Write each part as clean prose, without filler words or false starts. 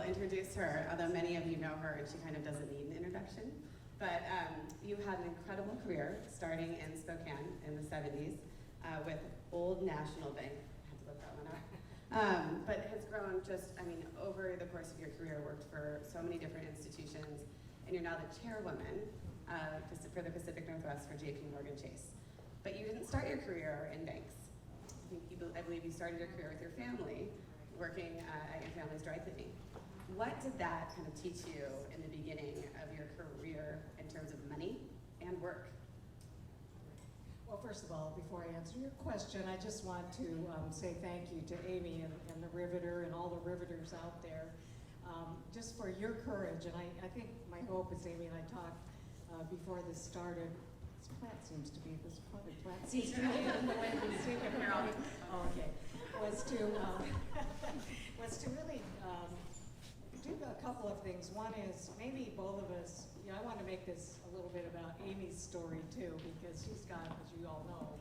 introduce her, although many of you know her and she kind of doesn't need an introduction. But you had an incredible career starting in Spokane in the 70s with Old National Bank. I had to look that one up. But has grown just, I mean, over the course of your career, worked for so many different institutions, and you're now the chairwoman for the Pacific Northwest for JPMorgan Chase. But you didn't start your career in banks. I believe you started your career with your family, working at your family's dry cleaning. What did that kind of teach you in the beginning of your career in terms of money and work? Well, first of all, before I answer your question, I just want to say thank you to Amy and the Riveter and all the Riveters out there, just for your courage. And I think my hope is, Amy and I talked before this started, this plant seems to be, this potted plant seems to be in the way we see it. Oh, okay. Was to really do a couple of things. One is maybe both of us, you know, I want to make this a little bit about Amy's story too, because she's got, as you all know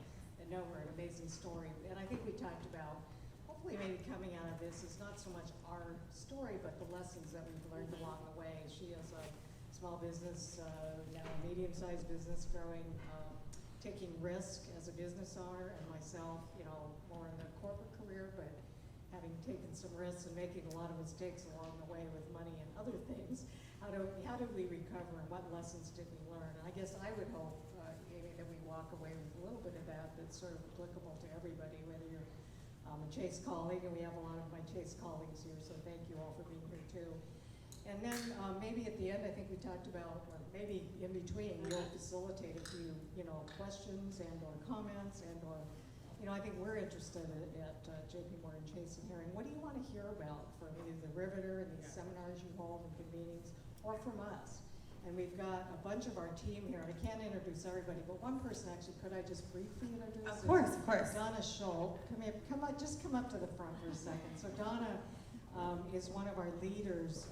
her, an amazing story. And I think we talked about, hopefully maybe coming out of this is not so much our story, but the lessons that we've learned along the way. She is a small business, now a medium-sized business growing, taking risk as a business owner, and myself, you know, more in the corporate career, but having taken some risks and making a lot of mistakes along the way with money and other things. How did we recover, and what lessons did we learn? And I guess I would hope, Amy, that we walk away with a little bit of that that's sort of applicable to everybody, whether you're a Chase colleague, and we have a lot of my Chase colleagues here, so thank you all for being here too. And then maybe at the end, I think we talked about, or maybe in between, you'll facilitate a few, you know, questions and or comments and or, you know, I think we're interested at JPMorgan Chase in hearing, what do you want to hear about from either the Riveter and these seminars you hold and convenings, or from us? And we've got a bunch of our team here, and I can't introduce everybody, but one person actually, could I just briefly introduce? Of course. Donna Schultz. Come up to the front for a second. So Donna is one of our leaders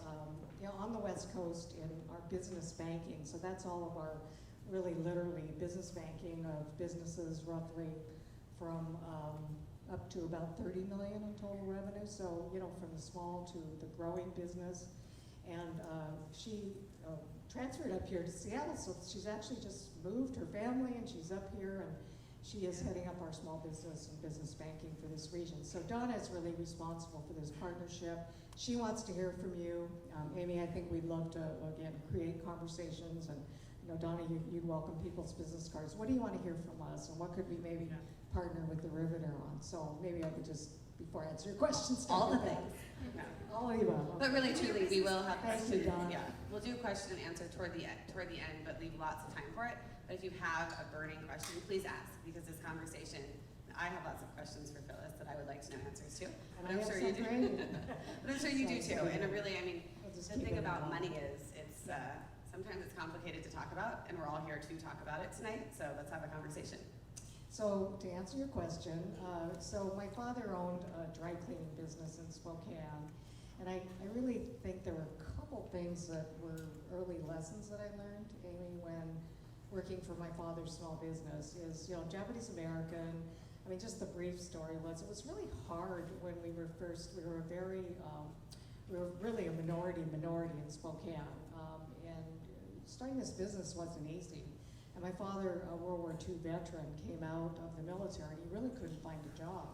you know, on the West Coast in our business banking. So that's all of our, really literally, business banking of businesses roughly from up to about 30 million in total revenue. So, you know, from the small to the growing business. And she transferred up here to Seattle, so she's actually just moved her family, and she's up here, and she is heading up our small business and business banking for this region. So Donna is really responsible for this partnership. She wants to hear from you. Amy, I think we'd love to, again, create conversations, and you know, Donna, you'd welcome people's business cards. What do you want to hear from us, and what could we maybe partner with the Riveter on? So maybe I could just, before I answer your questions, all the things. No. All of you. But really, truly, we will have questions. Yeah, we'll do a question and answer toward the end, but leave lots of time for it. But if you have a burning question, please ask, because this conversation, I have lots of questions for Phyllis that I would like to know answers to. But I'm sure you do. But I'm sure you do too. And it really, I mean, the thing about money is, it's sometimes it's complicated to talk about, and we're all here to talk about it tonight. So let's have a conversation. So to answer your question, so my father owned a dry cleaning business in Spokane, and I really think there were a couple things that were early lessons that I learned, Amy, when working for my father's small business is, you know, Japanese American. I mean, just the brief story was, it was really hard when we were really a minority in Spokane, and starting this business wasn't easy. And my father, a World War II veteran, came out of the military, and he really couldn't find a job.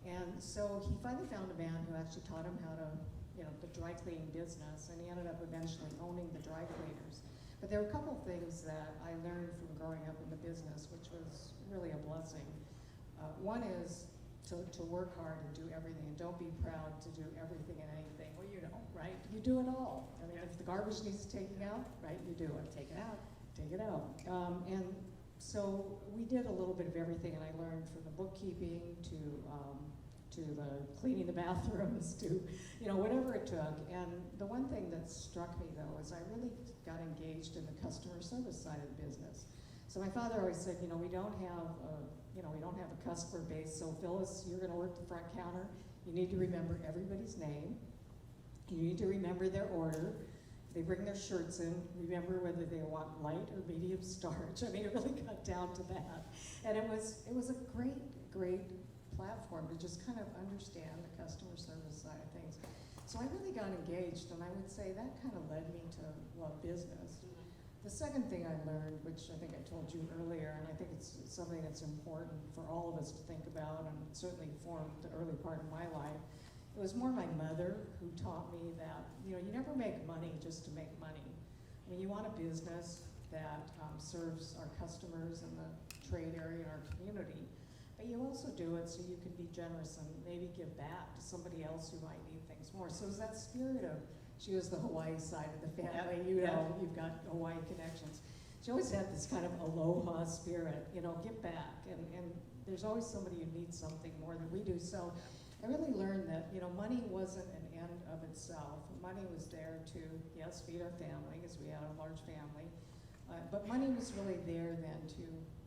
And so he finally found a man who actually taught him how to, you know, the dry cleaning business, and he ended up eventually owning the dry cleaners. But there were a couple things that I learned from growing up in the business, which was really a blessing. One is to work hard and do everything, and don't be proud to do everything and anything. Well, you know, right? You do it all. I mean, if the garbage needs taking out, right, you do it. Take it out. Take it out. And so we did a little bit of everything, and I learned from the bookkeeping to the cleaning the bathrooms to, you know, whatever it took. And the one thing that struck me though is I really got engaged in the customer service side of the business. So my father always said, you know, we don't have a customer base. So Phyllis, you're going to work the front counter. You need to remember everybody's name. You need to remember their order. They bring their shirts in, remember whether they want light or medium starch. I mean, it really got down to that. And it was a great platform to just kind of understand the customer service side of things. So I really got engaged, and I would say that kind of led me to love business. The second thing I learned, which I think I told you earlier, and I think it's something that's important for all of us to think about, and it certainly formed the early part of my life, it was more my mother who taught me that, you never make money just to make money. I mean, you want a business that serves our customers in the trade area in our community, but you also do it so you can be generous and maybe give back to somebody else who might need things more. So it was that spirit of, she was the Hawaii side of the family, you've got Hawaii connections. She always had this kind of aloha spirit, give back, and there's always somebody who needs something more than we do. So I really learned that, money wasn't an end of itself. Money was there to, yes, feed our family, because we had a large family, but money was really there then to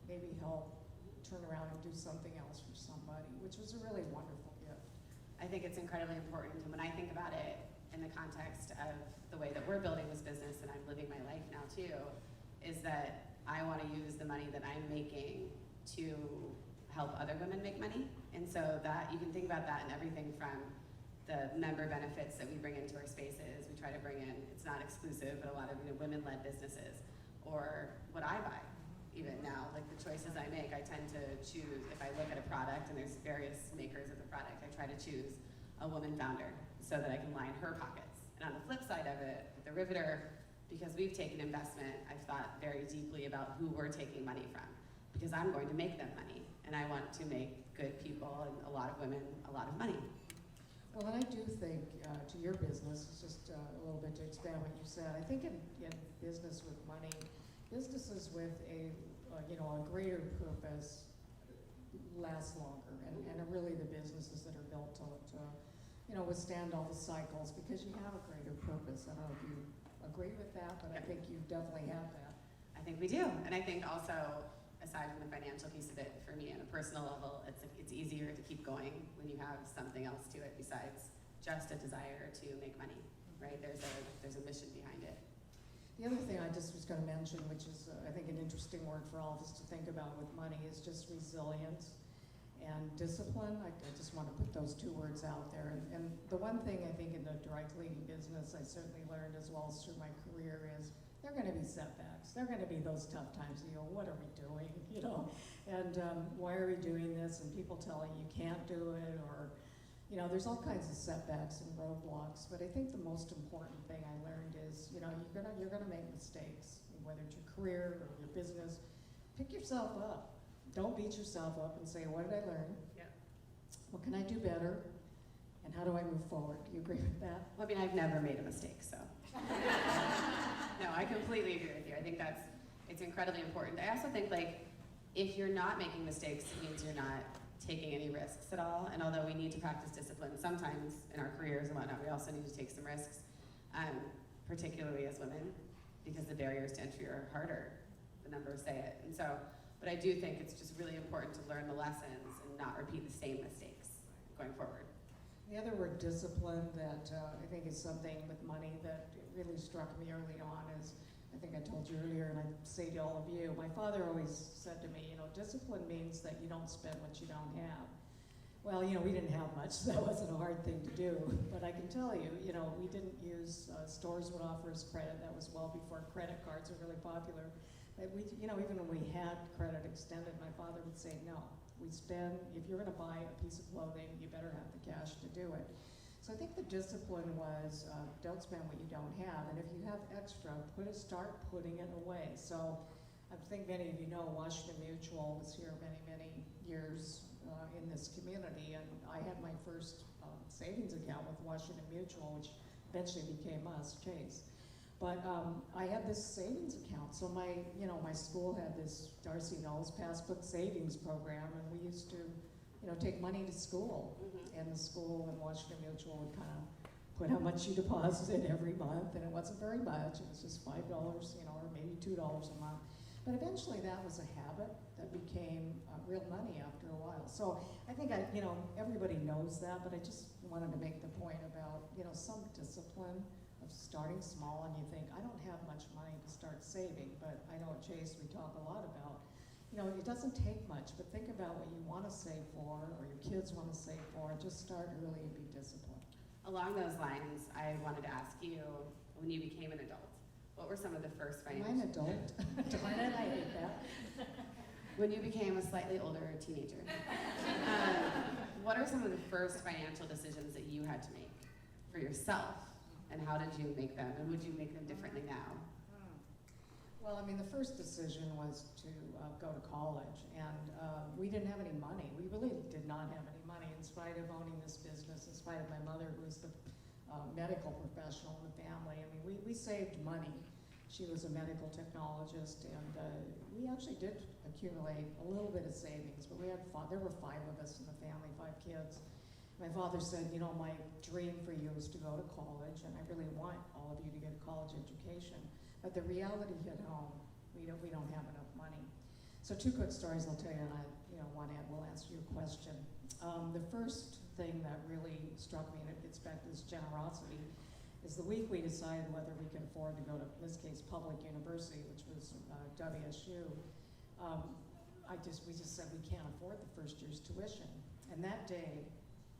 maybe help turn around and do something else for somebody, which was a really wonderful gift. I think it's incredibly important, and when I think about it in the context of the way that we're building this business, and I'm living my life now too, is that I want to use the money that I'm making to help other women make money. And so that you can think about that in everything from the member benefits that we bring into our spaces. We try to bring in, it's not exclusive, but a lot of women-led businesses, or what I buy. Even now, like the choices I make, I tend to choose, if I look at a product and there's various makers of the product, I try to choose a woman founder so that I can line her pockets. And on the flip side of it, with the Riveter, because we've taken investment, I've thought very deeply about who we're taking money from, because I'm going to make them money, and I want to make good people and a lot of women a lot of money. Well, and I do think, to your business, just a little bit to expand what you said, I think in business with money, businesses with a greater purpose last longer, and are really the businesses that are built to withstand all the cycles, because you have a greater purpose. I don't know if you agree with that, but I think you definitely have that. I think we do, and I think also, aside from the financial piece of it, for me on a personal level, it's easier to keep going when you have something else to it besides just a desire to make money, right? There's a mission behind it. The other thing I just was going to mention, which is I think an interesting word for all of us to think about with money, is just resilience and discipline. I just want to put those two words out there. And the one thing I think in the dry cleaning business I certainly learned, as well as through my career, is there are going to be setbacks. There are going to be those tough times. What are we doing? And why are we doing this? And people telling you can't do it, or there's all kinds of setbacks and roadblocks. But I think the most important thing I learned is, you're gonna make mistakes, whether it's your career or your business. Pick yourself up. Don't beat yourself up and say, what did I learn? Yeah. What can I do better? And how do I move forward? Do you agree with that? Well, I mean, I've never made a mistake, so. No, I completely agree with you. I think it's incredibly important. I also think, if you're not making mistakes, it means you're not taking any risks at all. And although we need to practice discipline sometimes in our careers and whatnot, we also need to take some risks, particularly as women, because the barriers to entry are harder. The numbers say it. And so, but I do think it's just really important to learn the lessons and not repeat the same mistakes going forward. The other word, discipline, that I think is something with money that really struck me early on is, I think I told you earlier, and I say to all of you, my father always said to me, discipline means that you don't spend what you don't have. Well, we didn't have much, so that wasn't a hard thing to do. But I can tell you, we didn't use, stores would offer us credit. That was well before credit cards were really popular. But we, even when we had credit extended, my father would say, no, we spend, if you're gonna buy a piece of clothing, you better have the cash to do it. So I think the discipline was, don't spend what you don't have, and if you have extra, start putting it away. So I think many of you know Washington Mutual was here many years in this community, and I had my first savings account with Washington Mutual, which eventually became us, Chase. But I had this savings account, so my school had this, Darcy knows, passbook savings program, and we used to take money to school. And the school and Washington Mutual would kind of put how much you deposited every month, and it wasn't very much. It was just $5, or maybe $2 a month. But eventually that was a habit that became real money after a while. So I think everybody knows that, but I just wanted to make the point about, some discipline of starting small, and you think, I don't have much money to start saving, but I know at Chase we talk a lot about, it doesn't take much, but think about what you want to save for, or your kids want to save for, and just start early and be disciplined. A along those lines, I wanted to ask you, when you became an adult, what were some of the first Am I financial... an adult? I hate that. When you became a slightly older teenager, what are some of the first financial decisions that you had to make for yourself, and how did you make them, and would you make them differently now? Well, I mean, the first decision was to go to college, and we didn't have any money. We really did not have any money, in spite of owning this business, in spite of my mother, who was the medical professional in the family. I mean, we saved money. She was a medical technologist, and we actually did accumulate a little bit of savings, but there were 5 of us in the family, 5 kids. My father said, you know, my dream for you is to go to college, and I really want all of you to get a college education. But the reality hit home. We don't have enough money. So 2 quick stories I'll tell you, and one will answer your question. The first thing that really struck me, and it gets back to this generosity, is the week we decided whether we could afford to go to, in this case, public university, which was WSU. We just said we can't afford the first year's tuition. And that day,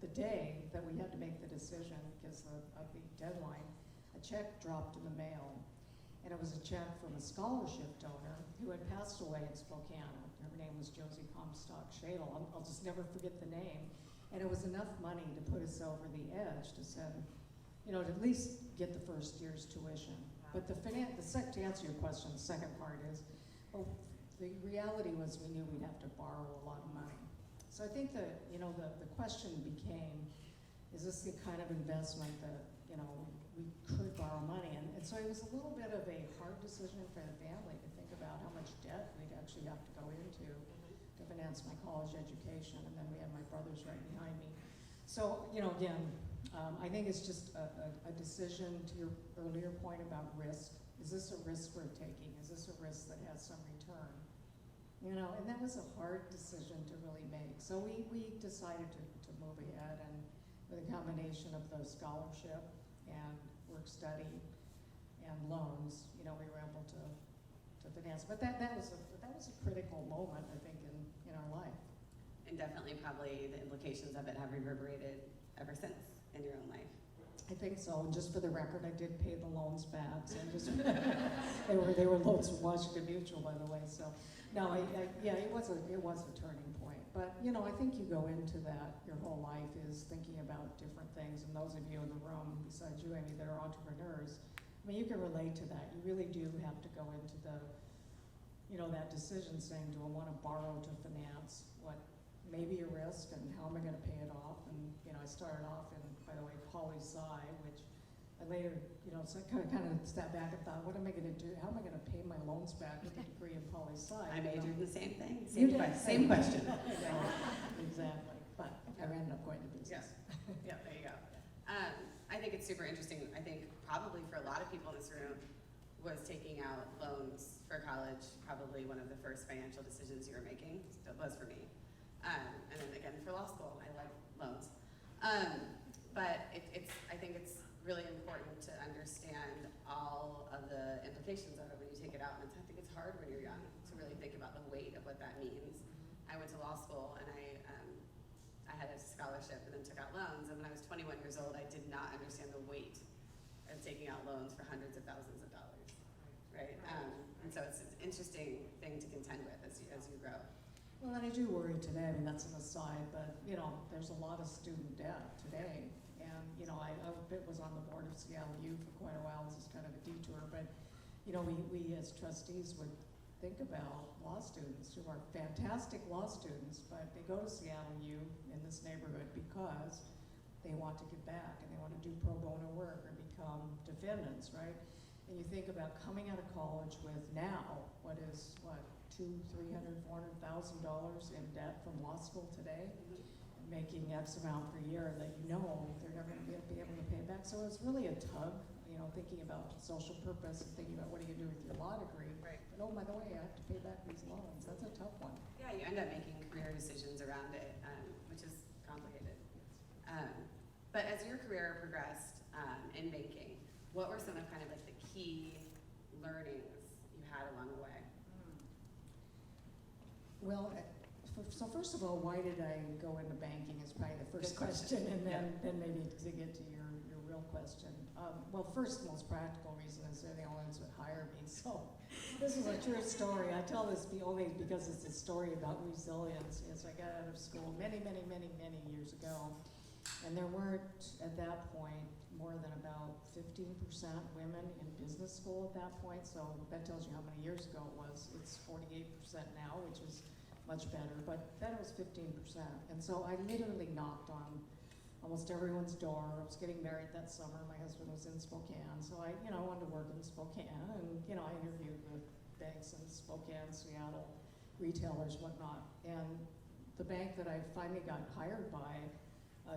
the day that we had to make the decision because of the deadline, a check dropped in the mail. And it was a check from a scholarship donor who had passed away in Spokane. Her name was Josie Comstock Shadle. I'll just never forget the name. And it was enough money to put us over the edge to send, to at least get the first year's tuition. But to answer your question, the second part is, well, the reality was we knew we'd have to borrow a lot of money. So I think that, the question became, is this the kind of investment that, we could borrow money? And so it was a little bit of a hard decision for the family to think about how much debt we'd actually have to go into to finance my college education. And then we had my brothers right behind me. So, again, I think it's just a decision to your earlier point about risk. Is this a risk we're taking? Is this a risk that has some return? And that was a hard decision to really make. So we decided to move ahead, and with a combination of the scholarship and work study and loans, we were able to finance. But that was a critical moment, I think, in our life. And definitely probably the implications of it have reverberated ever since in your own life. I think so. And just for the record, I did pay the loans back. So they were loans from Washington Mutual, by the way. So no, it was a turning point. But I think you go into that your whole life is thinking about different things. And those of you in the room, besides you, Amy, that are entrepreneurs, I mean, you can relate to that. You really do have to go into that decision saying, do I want to borrow to finance what may be a risk, and how am I going to pay it off? And I started off in, by the way, poli-sci, which I later, so I kind of stepped back and thought, what am I going to do? How am I going to pay my loans back with a degree in poli-sci? I majored in the same thing. You Same did? same question. Exactly. But I ended up going to business. Yeah, there you go. I think it's super interesting. I think probably for a lot of people in this room was taking out loans for college probably one of the first financial decisions you were making. It was for me. And then again for law school, I like loans. But I think it's really important to understand all of the implications of it when you take it out. And I think it's hard when you're young to really think about the weight of what that means. I went to law school and I had a scholarship and then took out loans. And when I was 21 years old, I did not understand the weight of taking out loans for hundreds of thousands of dollars, right? And so it's an interesting thing to contend with as you grow. Well, and I do worry today, I mean, that's an aside, but, there's a lot of student debt today. And, I was on the board of Seattle U for quite a while. This is kind of a detour, but, we as trustees would think about law students who are fantastic law students, but they go to Seattle U in this neighborhood because they want to give back and they want to do pro bono work or become defendants, right? And you think about coming out of college with now, $200,000, $300,000, $400,000 in debt from law school today, making X amount per year that they're never going to be able to pay back. So it's really a tug, thinking about social purpose and thinking about what do you do with your law degree. Right. But oh, by the way, I have to pay back these loans. That's a tough one. Yeah, you end up making career decisions around it, which is complicated. But as your career progressed in banking, what were some of kind of like the key learnings you had along the way? Well, so first of all, why did I go into banking is probably the first question, and then maybe to get to your real question. Well, first, the most practical reason is they're the only ones that hire me. So this is a true story. I tell this only because it's a story about resilience. As I got out of school many years ago, and there weren't, at that point, more than about 15% women in business school at that point. So that tells you how many years ago it was. It's 48% now, which is much better, but then it was 15%. And so I literally knocked on almost everyone's door. I was getting married that summer. My husband was in Spokane, so I wanted to work in Spokane, and I interviewed with banks in Spokane, Seattle, retailers, whatnot. And the bank that I finally got hired by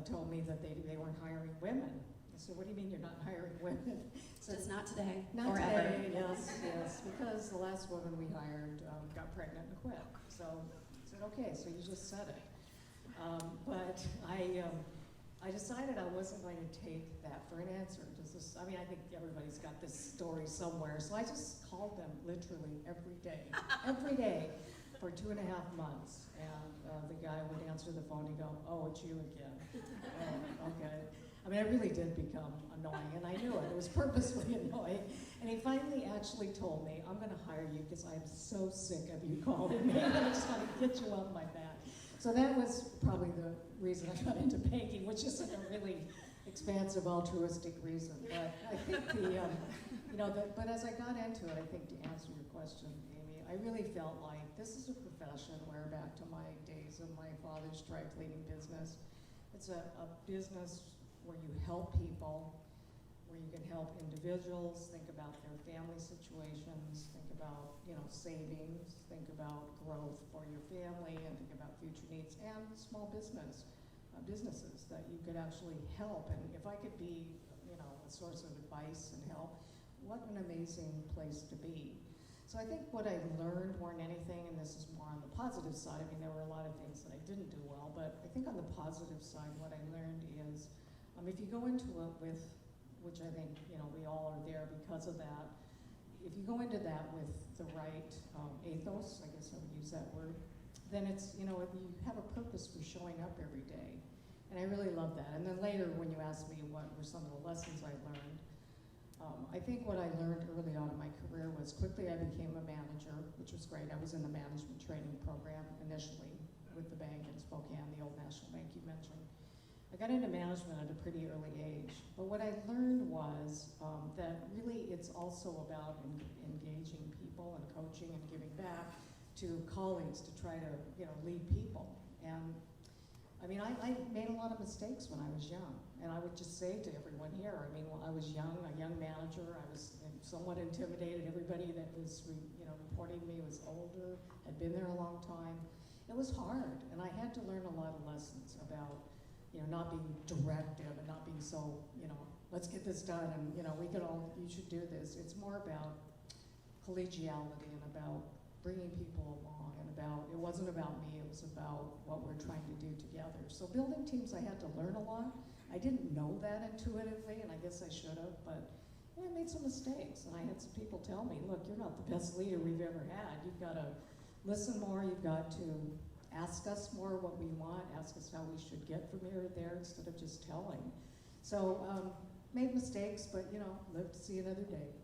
told me that they weren't hiring women. I said, "What do you mean you're not hiring women?" So, Just not today, not or today, ever. yes, because the last woman we hired got pregnant and quit. So I said, "Okay, so you just said it." But I decided I wasn't going to take that for an answer. I think everybody's got this story somewhere. So I just called them literally every day for 2.5 months. And the guy would answer the phone and go, "Oh, it's you again." Okay. I really did become annoying, and I knew it. It was purposely annoying. And he finally actually told me, "I'm going to hire you because I'm so sick of you calling me. I just want to get you off my back." So that was probably the reason I got into banking, which isn't a really expansive, altruistic reason. But I think but as I got into it, I think to answer your question, Amy, I really felt like this is a profession where, back to my days of my father's tribe leading business, it's a business where you help people, where you can help individuals think about their family situations, think about savings, think about growth for your family, and think about future needs, and small businesses that you could actually help. And if I could be a source of advice and help, what an amazing place to be. So I think what I learned more than anything, and this is more on the positive side, there were a lot of things that I didn't do well, but I think on the positive side, what I learned is if you go into it with, which I think we all are there because of that, if you go into that with the right ethos, I guess I would use that word, then it's, you have a purpose for showing up every day. And I really love that. And then later, when you asked me what were some of the lessons I learned, I think what I learned early on in my career was quickly I became a manager, which was great. I was in the management training program initially with the bank in Spokane, the old national bank you mentioned. I got into management at a pretty early age. But what I learned was that really it's also about engaging people and coaching and giving back to colleagues to try to lead people. And I made a lot of mistakes when I was young, and I would just say to everyone here, when I was young, a young manager, I was somewhat intimidated. Everybody that was reporting to me was older, had been there a long time. It was hard, and I had to learn a lot of lessons about not being directive and not being so, let's get this done, and you should do this. It's more about collegiality and about bringing people along, and it wasn't about me, it was about what we're trying to do together. So building teams, I had to learn a lot. I didn't know that intuitively, and I guess I should have, but I made some mistakes, and I had some people tell me, "Look, you're not the best leader we've ever had. You've got to listen more, you've got to ask us more what we want, ask us how we should get from here to there instead of just telling." So made mistakes, but live to see another day.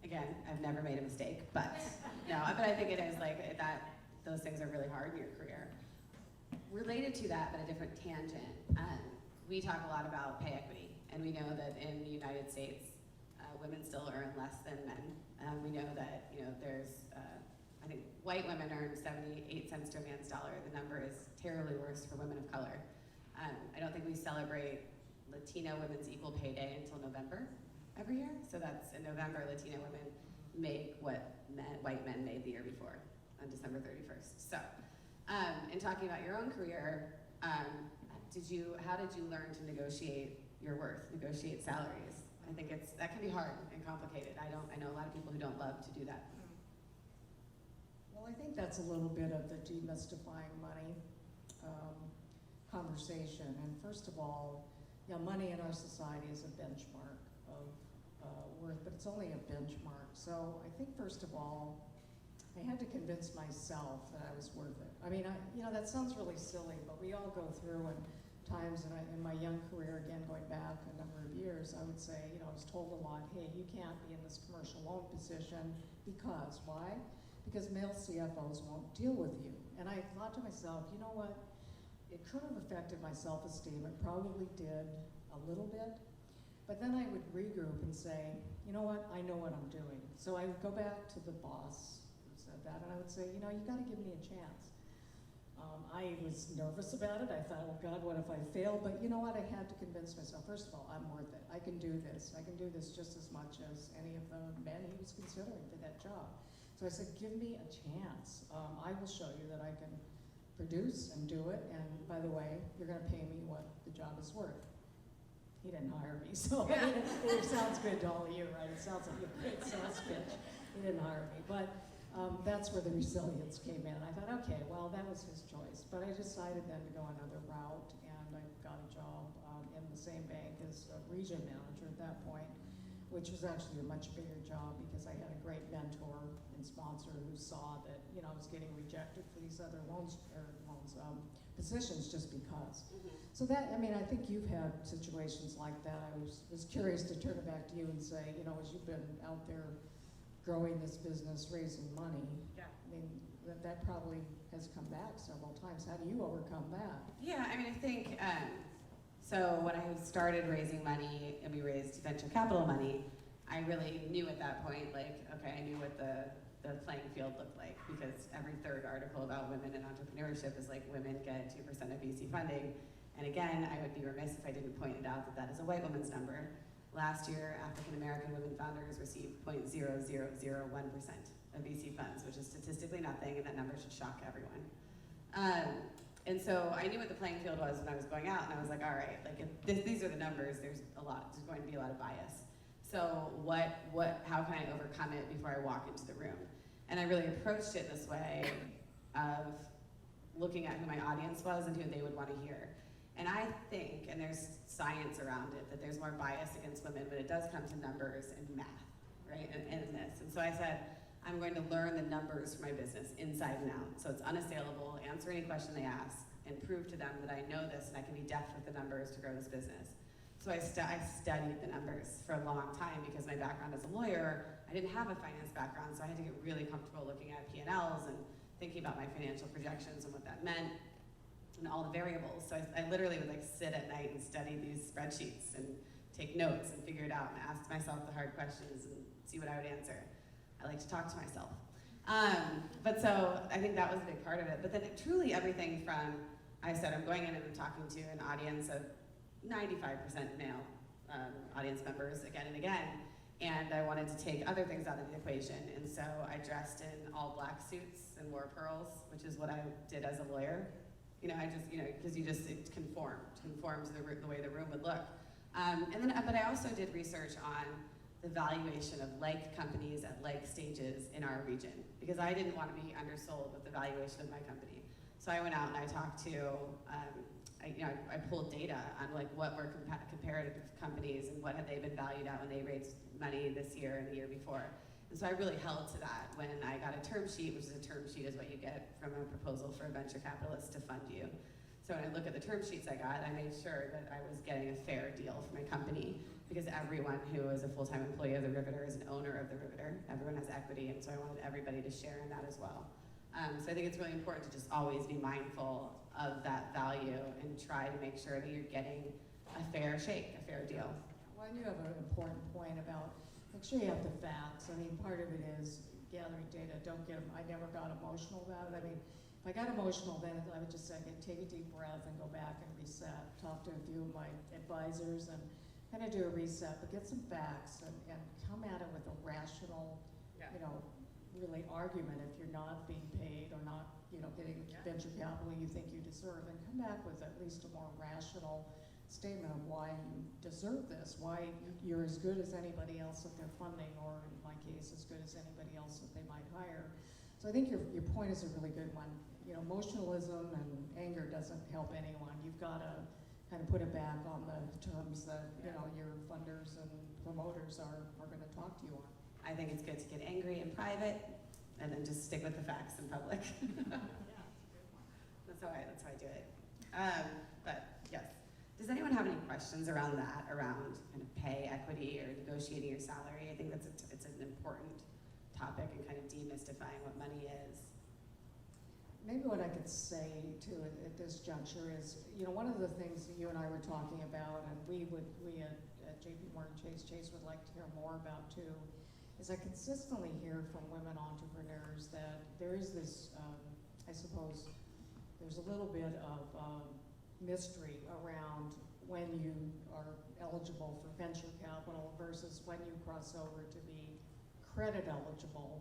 Again, I've never made a mistake, but I think it is like that. Those things are really hard in your career. Related to that, but a different tangent, we talk a lot about pay equity, and we know that in the United States, women still earn less than men. We know that there's, I think white women earn 78 cents to a man's dollar. The number is terribly worse for women of color. I don't think we celebrate Latino Women's Equal Pay Day until November every year. So that's in November, Latino women make what white men made the year before on December 31st. So, in talking about your own career, how did you learn to negotiate your worth, negotiate salaries? I think that can be hard and complicated. I know a lot of people who don't love to do that. Well, I think that's a little bit of the demystifying money conversation. And first of all, money in our society is a benchmark of worth, but it's only a benchmark. So I think first of all, I had to convince myself that I was worth it. That sounds really silly, but we all go through times in my young career, again going back a number of years, I would say, I was told a lot, hey, you can't be in this commercial loan position because, why? Because male CFOs won't deal with you. And I thought to myself, you know what? It could have affected my self-esteem. It probably did a little bit. But then I would regroup and say, you know what? I know what I'm doing. So I would go back to the boss who said that, and I would say, you got to give me a chance. I was nervous about it. I thought, oh God, what if I fail? But you know what? I had to convince myself, first of all, I'm worth it. I can do this. I can do this just as much as any of the men he was considering for that job. So I said, give me a chance. I will show you that I can produce and do it. And by the way, you're going to pay me what the job is worth. He didn't hire me, so it sounds good to all of you, right? It sounds like a great sales pitch. He didn't hire me. But that's where the resilience came in. I thought, okay, well, that was his choice. But I decided then to go another route, and I got a job in the same bank as a region manager at that point, which was actually a much bigger job because I had a great mentor and sponsor who saw that, I was getting rejected for these other positions just because. Mm-hmm. So that, I think you've had situations like that. I was curious to turn it back to you and say, as you've been out there growing this business, raising money, Yeah. that probably has come back several times. How do you overcome that? Yeah, I think, so when I started raising money and we raised venture capital money, I really knew at that point, okay, I knew what the playing field looked like, because every third article about women in entrepreneurship is like, women get 2% of VC funding. And again, I would be remiss if I didn't point it out that that is a white woman's number. Last year, African-American women founders received 0.0001% of VC funds, which is statistically nothing, and that number should shock everyone. And so I knew what the playing field was when I was going out, and I was like, all right, if these are the numbers, there's going to be a lot of bias. So how can I overcome it before I walk into the room? And I really approached it this way of looking at who my audience was and who they would want to hear. And I think, and there's science around it, that there's more bias against women when it does come to numbers and math, right, and this. And so I said, I'm going to learn the numbers for my business inside and out. So it's unassailable, answer any question they ask, and prove to them that I know this and I can be deft with the numbers to grow this business. So I studied the numbers for a long time because my background as a lawyer, I didn't have a finance background, so I had to get really comfortable looking at P&Ls and thinking about my financial projections and what that meant and all the variables. So I literally would sit at night and study these spreadsheets and take notes and figure it out and ask myself the hard questions and see what I would answer. I like to talk to myself. But so I think that was a big part of it. But then truly everything from, I said I'm going in and I'm talking to an audience of 95% male audience members again and again, and I wanted to take other things out of the equation, and so I dressed in all black suits and wore pearls, which is what I did as a lawyer. Because it conformed to the way the room would look. But I also did research on the valuation of like companies at like stages in our region, because I didn't want to be undersold with the valuation of my company. So I went out and I talked to, I pulled data on what were comparative companies and what had they been valued at when they raised money this year and the year before. And so I really held to that when I got a term sheet, which is a term sheet is what you get from a proposal for a venture capitalist to fund you. So when I look at the term sheets I got, I made sure that I was getting a fair deal for my company, because everyone who is a full-time employee of the Riveter is an owner of the Riveter. Everyone has equity, and so I wanted everybody to share in that as well. So I think it's really important to just always be mindful of that value and try to make sure that you're getting a fair shake, a fair deal. Well, you have an important point about make sure you have the facts. Part of it is gathering data. I never got emotional about it. If I got emotional, then I would just say, take a deep breath and go back and reset. Talk to a few of my advisors and kind of do a reset, but get some facts and come at it with a rational, really argument if you're not being paid or not, getting venture capital you think you deserve, and come back with at least a more rational statement of why you deserve this, why you're as good as anybody else that they're funding, or in my case, as good as anybody else that they might hire. So I think your point is a really good one. Emotionalism and anger doesn't help anyone. You've got to kind of put it back on the terms that your funders and promoters are going to talk to you on. I think it's good to get angry in private and then just stick with the facts in public. Yeah, that's a good one. That's how I do it. But yes. Does anyone have any questions around that, around kind of pay equity or negotiating your salary? I think it's an important topic and kind of demystifying what money is. Maybe what I could say too at this juncture is, one of the things that you and I were talking about, and we at JPMorgan Chase would like to hear more about too, is I consistently hear from women entrepreneurs that there is this, I suppose, there's a little bit of mystery around when you are eligible for venture capital versus when you cross over to be credit eligible.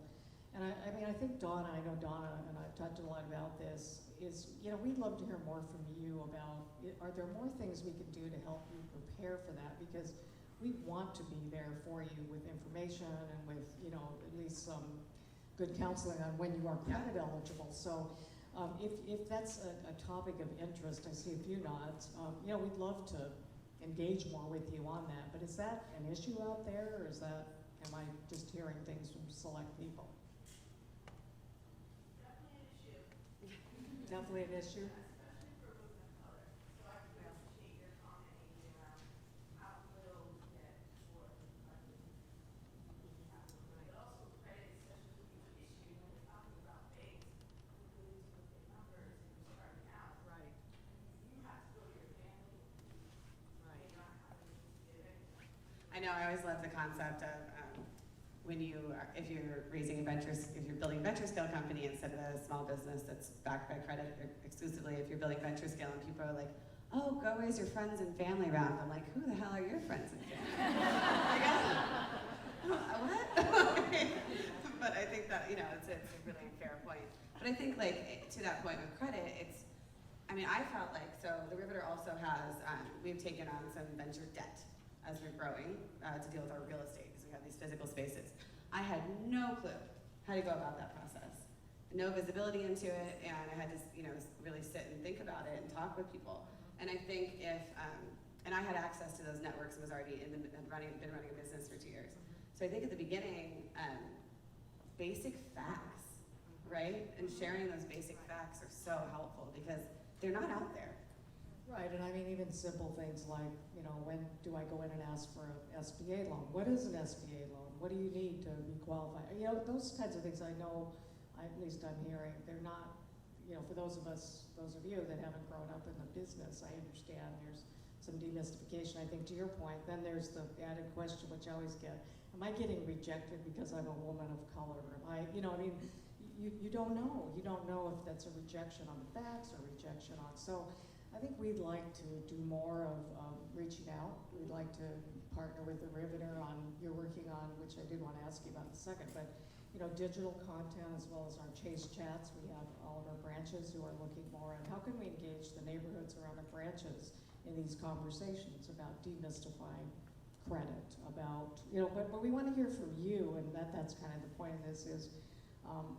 And I think Donna, I know Donna and I've talked a lot about this, is, we'd love to hear more from you about, are there more things we can do to help you prepare for that? Because we want to be there for you with information and with, at least some good counseling on when you are credit eligible. So if that's a topic of interest, I see a few nods, we'd love to engage more with you on that. But is that an issue out there, or am I just hearing things from select people? Definitely an issue. Especially for women of color. So I really appreciate your comment, Amy, around how little we get for funding. But also credit is such a huge issue when we're talking about banks. We really need to look at numbers and we're starting out. Right. You have to go to your family. Right. You're not having to give anything. I know, I always love the concept of if you're building a venture scale company instead of a small business that's backed by credit exclusively, if you're building venture scale and people are like, oh, go raise your friends and family round. I'm like, who the hell are your friends and family? What? But I think that, it's a really fair point. But I think to that point with credit, I felt like, so the Riveter also has, we've taken on some venture debt as we're growing to deal with our real estate, because we have these physical spaces. I had no clue how to go about that process. No visibility into it, and I had to, really sit and think about it and talk with people. And I think and I had access to those networks and was already been running a business for 2 years. So I think at the beginning, basic facts, right? And sharing those basic facts are so helpful because they're not out there. Right, and even simple things like, when do I go in and ask for an SBA loan? What is an SBA loan? What do you need to be qualified? Those kinds of things I know, at least I'm hearing, they're not, for those of you that haven't grown up in the business, I understand there's some demystification, I think, to your point. Then there's the added question, which I always get, am I getting rejected because I'm a woman of color? Am I, you don't know. You don't know if that's a rejection on the facts or rejection on, so I think we'd like to do more of reaching out. We'd like to partner with the Riveter on, you're working on, which I did want to ask you about in a second, but digital content as well as our Chase chats. We have all of our branches who are looking more at how can we engage the neighborhoods around our branches in these conversations about demystifying credit, about, but we want to hear from you, and that's kind of the point of this is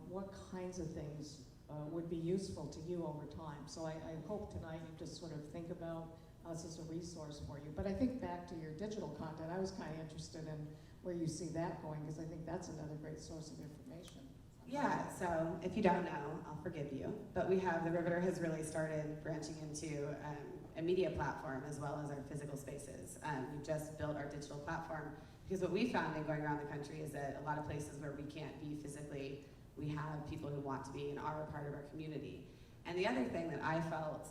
what kinds of things would be useful to you over time. So I hope tonight you just sort of think about us as a resource for you. But I think back to your digital content, I was kind of interested in where you see that going, because I think that's another great source of information. Yeah, so if you don't know, I'll forgive you, but the Riveter has really started branching into a media platform as well as our physical spaces. We've just built our digital platform because what we found in going around the country is that a lot of places where we can't be physically, we have people who want to be and are a part of our community. And the other thing that I felt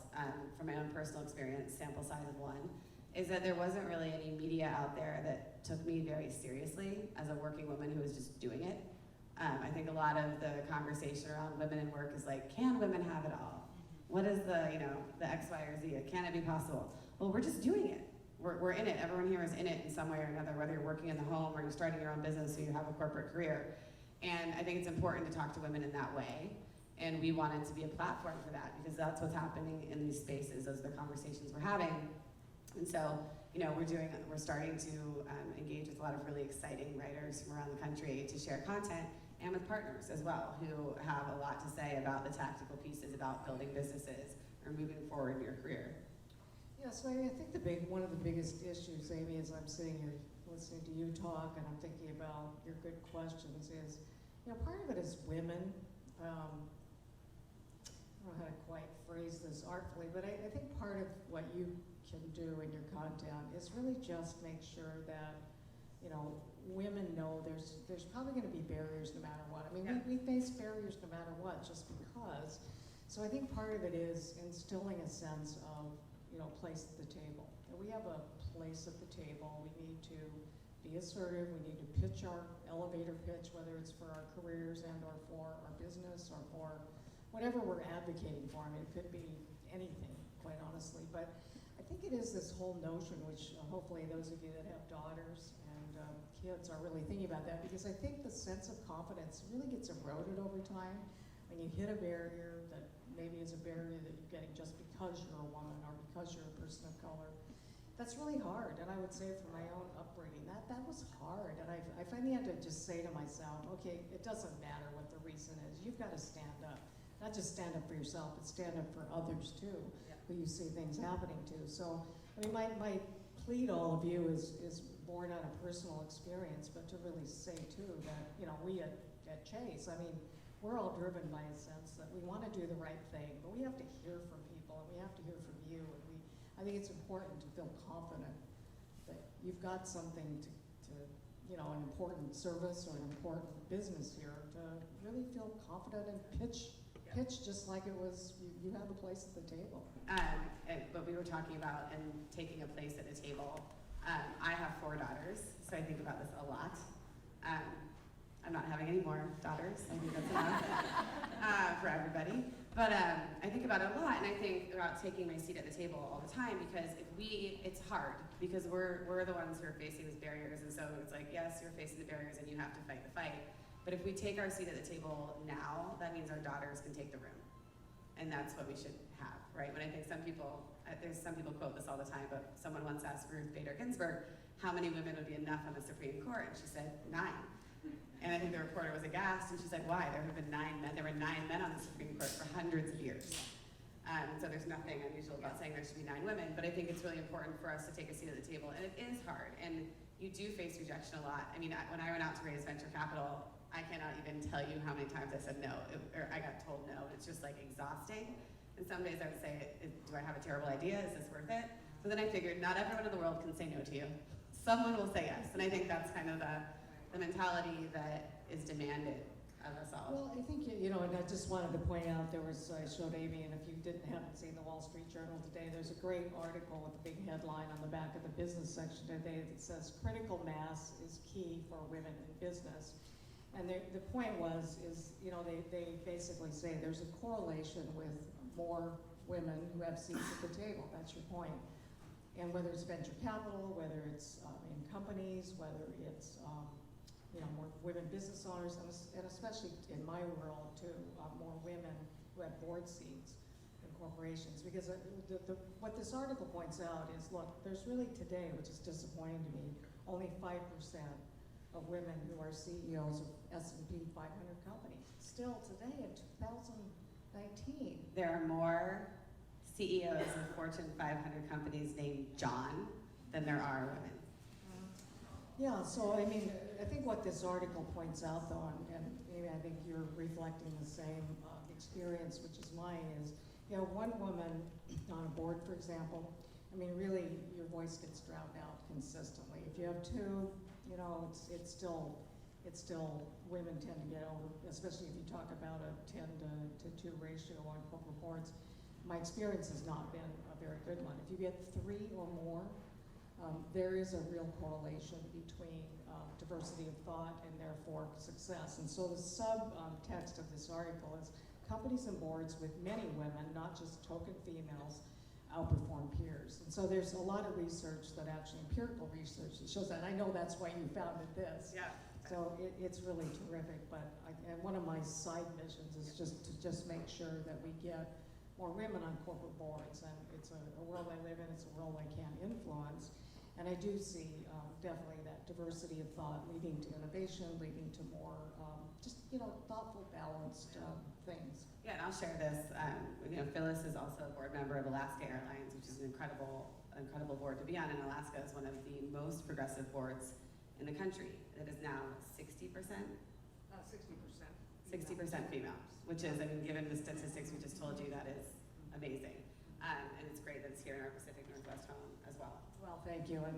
from my own personal experience, sample size of one, is that there wasn't really any media out there that took me very seriously as a working woman who was just doing it. I think a lot of the conversation around women in work is like, can women have it all? What is the X, Y, or Z? Can it be possible? Well, we're just doing it. We're in it. Everyone here is in it in some way or another, whether you're working in the home or you're starting your own business or you have a corporate career. And I think it's important to talk to women in that way. And we wanted to be a platform for that because that's what's happening in these spaces, those are the conversations we're having. And so, we're starting to engage with a lot of really exciting writers from around the country to share content, and with partners as well, who have a lot to say about the tactical pieces about building businesses or moving forward in your career. Yeah, so I think one of the biggest issues, Amy, as I'm sitting here listening to you talk and I'm thinking about your good questions is, part of it is women. I don't know how to quite phrase this artfully, but I think part of what you can do in your content is really just make sure that, you know, women know there's probably going to be barriers no matter what. I mean, we face barriers no matter what, just because. So I think part of it is instilling a sense of, you know, place at the table. And we have a place at the table. We need to be assertive. We need to pitch our elevator pitch, whether it's for our careers and or for our business or for whatever we're advocating for. I mean, it could be anything, quite honestly. But I think it is this whole notion, which hopefully those of you that have daughters and kids are really thinking about that, because I think the sense of confidence really gets eroded over time when you hit a barrier that maybe is a barrier that you're getting just because you're a woman or because you're a person of color. That's really hard, and I would say from my own upbringing, that was hard, and I finally had to just say to myself, okay, it doesn't matter what the reason is, you've got to stand up. Not just stand up for yourself, but stand up for others too, who you see things happening to. So, I mean, my plea to all of you is born out of personal experience, but to really say too that, you know, we at Chase, I mean, we're all driven by a sense that we want to do the right thing, but we have to hear from people, and we have to hear from you, and I think it's important to feel confident that you've got something to you know, an important service or an important business here to really feel confident and pitch just like it was, you have a place at the table. But we were talking about and taking a place at the table. I have 4 daughters, so I think about this a lot. I'm not having any more daughters. I think that's enough for everybody. But I think about it a lot, and I think about taking my seat at the table all the time, because it's hard, because we're the ones who are facing these barriers, and so it's like, yes, you're facing the barriers and you have to fight the fight. But if we take our seat at the table now, that means our daughters can take the room. And that's what we should have, right? When I think some people quote this all the time, but someone once asked Ruth Bader Ginsburg, how many women would be enough on the Supreme Court? And she said, 9. And I think the reporter was aghast, and she said, why? There have been 9 men. There were 9 men on the Supreme Court for hundreds of years. So there's nothing unusual about saying there should be 9 women, but I think it's really important for us to take a seat at the table, and it is hard, and you do face rejection a lot. I mean, when I went out to raise venture capital, I cannot even tell you how many times I said no, or I got told no, and it's just like exhausting. And some days I would say, do I have a terrible idea? Is this worth it? But then I figured, not everyone in the world can say no to you. Someone will say yes, and I think that's kind of the mentality that is demanded of us all. Well, I think, you know, and I just wanted to point out, I showed Amy, and if you haven't seen the Wall Street Journal today, there's a great article with a big headline on the back of the business section today that says, critical mass is key for women in business. And the point is, you know, they basically say there's a correlation with more women who have seats at the table. That's your point. And whether it's venture capital, whether it's in companies, whether it's you know, more women business owners, and especially in my world too, more women who have board seats in corporations. Because what this article points out is, look, there's really today, which is disappointing to me, only 5% of women who are CEOs of S&P 500 companies. Still today in 2019. There are more CEOs of Fortune 500 companies named John than there are women. Yeah, so I mean, I think what this article points out though, and maybe I think you're reflecting the same experience, which is mine, is, you know, one woman on a board, for example, I mean, really, your voice gets drowned out consistently. If you have 2, you know, it's still women tend to get over, especially if you talk about a 10 to 2 ratio on corporate boards. My experience has not been a very good one. If you get 3 or more, there is a real correlation between diversity of thought and therefore success. And so the subtext of this article is companies and boards with many women, not just token females, outperform peers. And so there's a lot of research that actually, empirical research, that shows that. And I know that's why you founded this. Yeah. So it's really terrific. But and one of my side missions is just make sure that we get more women on corporate boards. And it's a world I live in, it's a world I can influence. And I do see definitely that diversity of thought leading to innovation, leading to more just, you know, thoughtful, balanced things. Yeah, and I'll share this. You know, Phyllis is also a board member of Alaska Airlines, which is an incredible board to be on. And Alaska is one of the most progressive boards in the country. It is now 60%? 60% female, which is, I mean, given the statistics we just told you, that is amazing. and it's great that it's here in our Pacific Northwest home as well. Well, thank you, and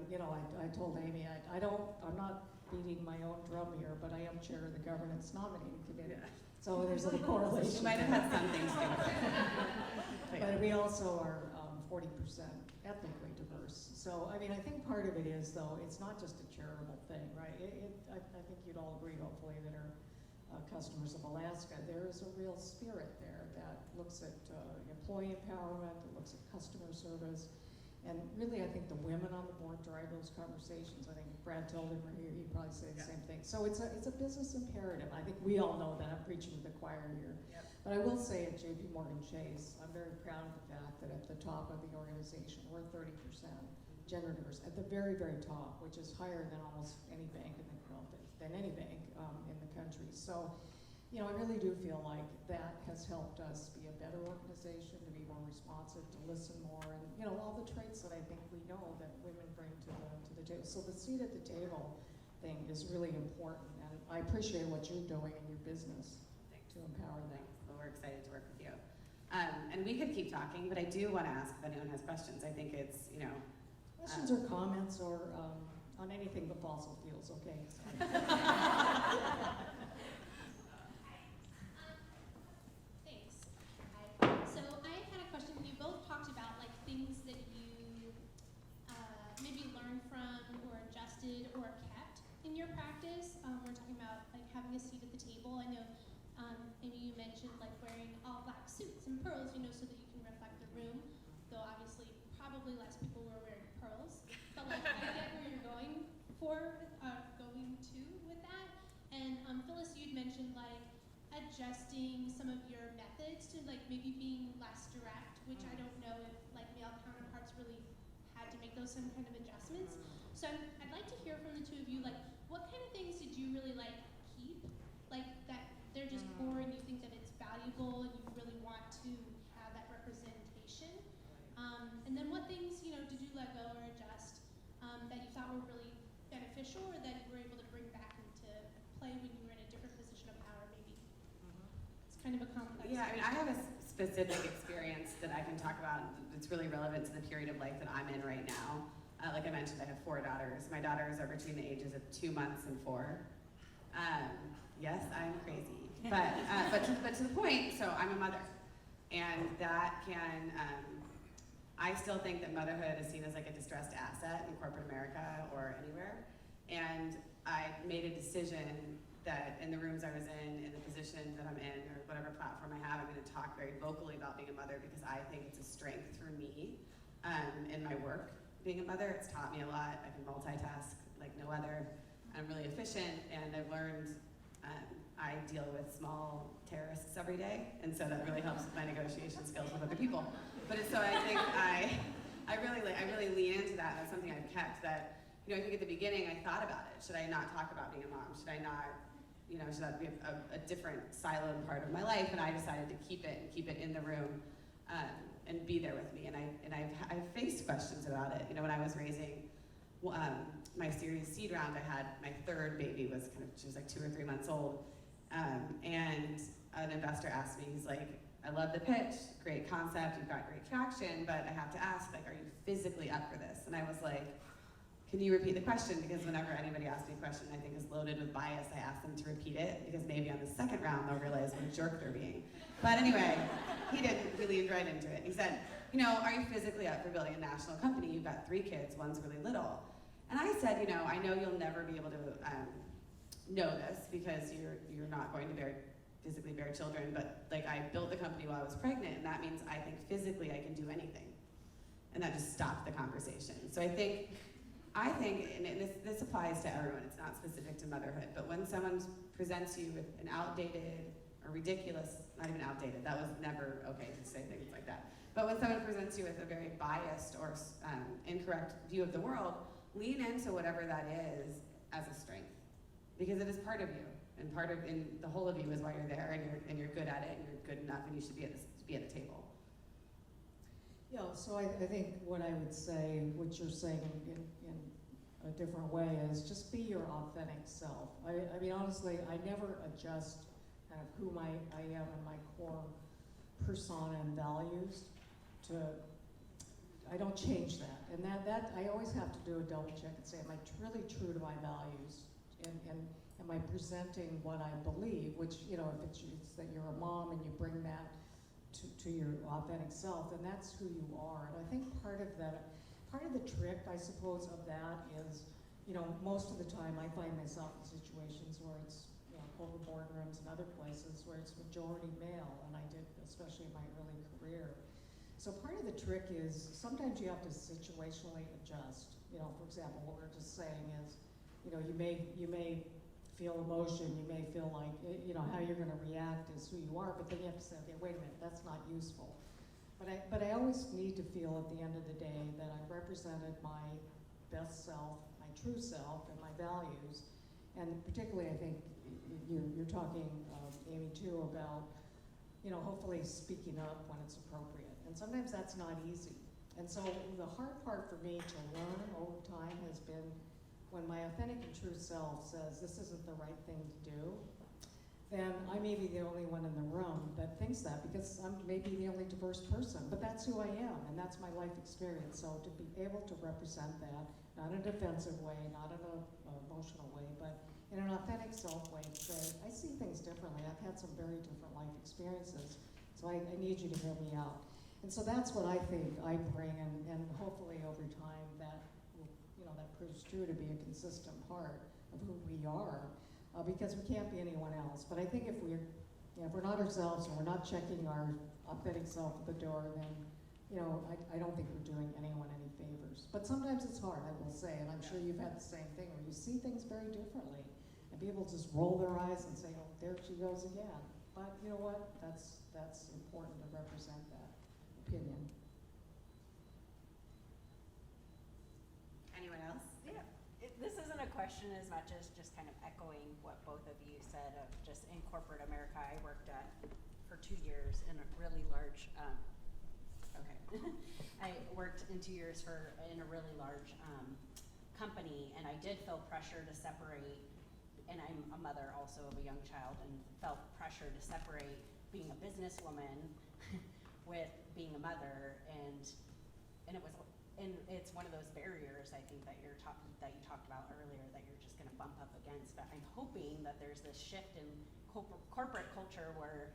I told Amy, I'm not beating my own drum here, but I am chair of the governance nominating committee. Yeah. So there's a correlation. She might have had something to do with it. But we also are 40% ethnically diverse. So, I mean, I think part of it is, though, it's not just a charitable thing, right? I think you'd all agree, hopefully, that our customers of Alaska, there is a real spirit there that looks at employee empowerment, that looks at customer service. And really, I think the women on the board drive those conversations. I think if Brad Tilden were here, he'd probably say the same thing. So it's a business imperative. I think we all know that. I'm preaching to the choir here. Yep. But I will say at JPMorgan Chase, I'm very proud of the fact that at the top of the organization, we're 30% gender diverse, at the very, very top, which is higher than almost any bank in the than any bank in the country. So, I really do feel like that has helped us be a better organization, to be more responsive, to listen more, and all the traits that I think we know that women bring to the table. So the seat at the table thing is really important, and I appreciate what you're doing in your business to empower them. Well, we're excited to work with you. And we could keep talking, but I do want to ask if anyone has questions. I think it's, Questions or comments or on anything but fossil fuels, okay? Thanks. So I had a question. You both talked about like things that you maybe learned from or adjusted or kept in your practice. We're talking about like having a seat at the table. I know maybe you mentioned like wearing all black suits and pearls, so that you can reflect the room. Though obviously probably less people were wearing pearls. But like I get where you're going to with that. And Phyllis, you'd mentioned like adjusting some of your methods to like maybe being less direct, which I don't know if like male counterparts really had to make those some kind of adjustments. So I'd like to hear from the two of you, like what kind of things did you really like keep, like that they're just core and you think that it's valuable and you really want to have that representation? And then what things, did you let go or adjust that you thought were really beneficial or that you were able to bring back into play when you were in a different position of power, maybe? It's kind of a complex. Yeah, I mean, I have a specific experience that I can talk about that's really relevant to the period of life that I'm in right now. Like I mentioned, I have 4 daughters. My daughters are between the ages of 2 months and 4. Yes, I'm crazy. But to the point, so I'm a mother. And that can, I still think that motherhood is seen as like a distressed asset in corporate America or anywhere. And I made a decision that in the rooms I was in the position that I'm in, or whatever platform I have, I'm going to talk very vocally about being a mother because I think it's a strength for me in my work. Being a mother, it's taught me a lot. I can multitask like no other. I'm really efficient, and I've learned I deal with small terrorists every day, and so that really helps with my negotiation skills with other people. But so I think I really lean into that, and that's something I've kept. That I think at the beginning I thought about it. Should I not talk about being a mom? Should I not? Should that be a different siloed part of my life? And I decided to keep it in the room, and be there with me. And I've faced questions about it. When I was raising my Series Seed round, I had my 3rd baby she was like 2 or 3 months old, and an investor asked me, he's like, I love the pitch, great concept, you've got great traction, but I have to ask, like, are you physically up for this? And I was like, can you repeat the question? Because whenever anybody asks me a question I think is loaded with bias, I ask them to repeat it, because maybe on the 2nd round they'll realize what a jerk they're being. But anyway, he didn't really lead right into it. He said, are you physically up for building a national company? You've got 3 kids, one's really little. And I said, I know you'll never be able to know this because you're not going to physically bear children, but like I built the company while I was pregnant, and that means I think physically I can do anything. And that just stopped the conversation. So I think, and this applies to everyone, it's not specific to motherhood, but when someone presents you with an outdated or ridiculous, not even outdated, that was never okay to say things like that. But when someone presents you with a very biased or incorrect view of the world, lean into whatever that is as a strength, because it is part of you, and the whole of you is why you're there, and you're good at it, and you're good enough, and you should be at the table. Yeah, so I think what I would say, what you're saying in a different way, is just be your authentic self. I mean, honestly, I never adjust kind of who I am and my core persona and values to I don't change that. And that I always have to do a double check and say, am I really true to my values? And am I presenting what I believe, which, you know, if it's that you're a mom and you bring that to your authentic self, then that's who you are. And I think part of the trick, I suppose, of that is, you know, most of the time I find myself in situations where it's, you know, over boardrooms and other places where it's majority male, and I did, especially in my early career. So part of the trick is sometimes you have to situationally adjust. You know, for example, what we're just saying is, you know, you may feel emotion, you may feel like, you know, how you're going to react is who you are, but then you have to say, okay, wait a minute, that's not useful. But I always need to feel at the end of the day that I've represented my best self, my true self, and my values. And particularly, I think you're talking, Amy, too, about, you know, hopefully speaking up when it's appropriate. And sometimes that's not easy. And so the hard part for me to learn over time has been when my authentic and true self says this isn't the right thing to do, then I may be the only one in the room that thinks that, because I'm maybe the only diverse person, but that's who I am, and that's my life experience. So to be able to represent that, not in a defensive way, not in an emotional way, but in an authentic self way, to say, I see things differently. I've had some very different life experiences, so I need you to hear me out. And so that's what I think I bring, and hopefully over time that, you know, that proves true to be a consistent part of who we are. Because we can't be anyone else. But I think if we're not ourselves and we're not checking our authentic self at the door, then, you know, I don't think we're doing anyone any favors. But sometimes it's hard, I will say, and I'm sure you've had the same thing, where you see things very differently, and people just roll their eyes and say, oh, there she goes again. But you know what? That's important to represent that opinion. Anyone else? Yeah, this isn't a question as much as just kind of echoing what both of you said of just in corporate America. I worked for 2 years in a really large, I worked in 2 years in a really large company, and I did feel pressure to separate, and I'm a mother also of a young child, and felt pressure to separate being a businesswoman with being a mother, and it's one of those barriers, I think, that you talked about earlier, that you're just going to bump up against. But I'm hoping that there's this shift in corporate culture where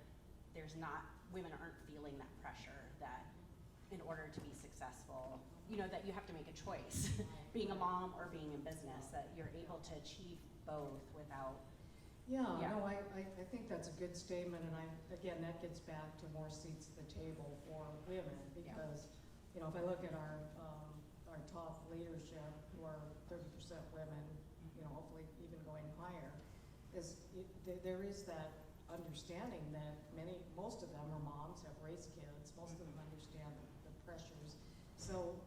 women aren't feeling that pressure, that in order to be successful, you know, that you have to make a choice, being a mom or being in business, that you're able to achieve both without. Yeah. No, I think that's a good statement, and again, that gets back to more seats at the table for women, because you know, if I look at our top leadership, who are 30% women, you know, hopefully even going higher, there is that understanding that most of them are moms, have raised kids, most of them understand the pressures. So,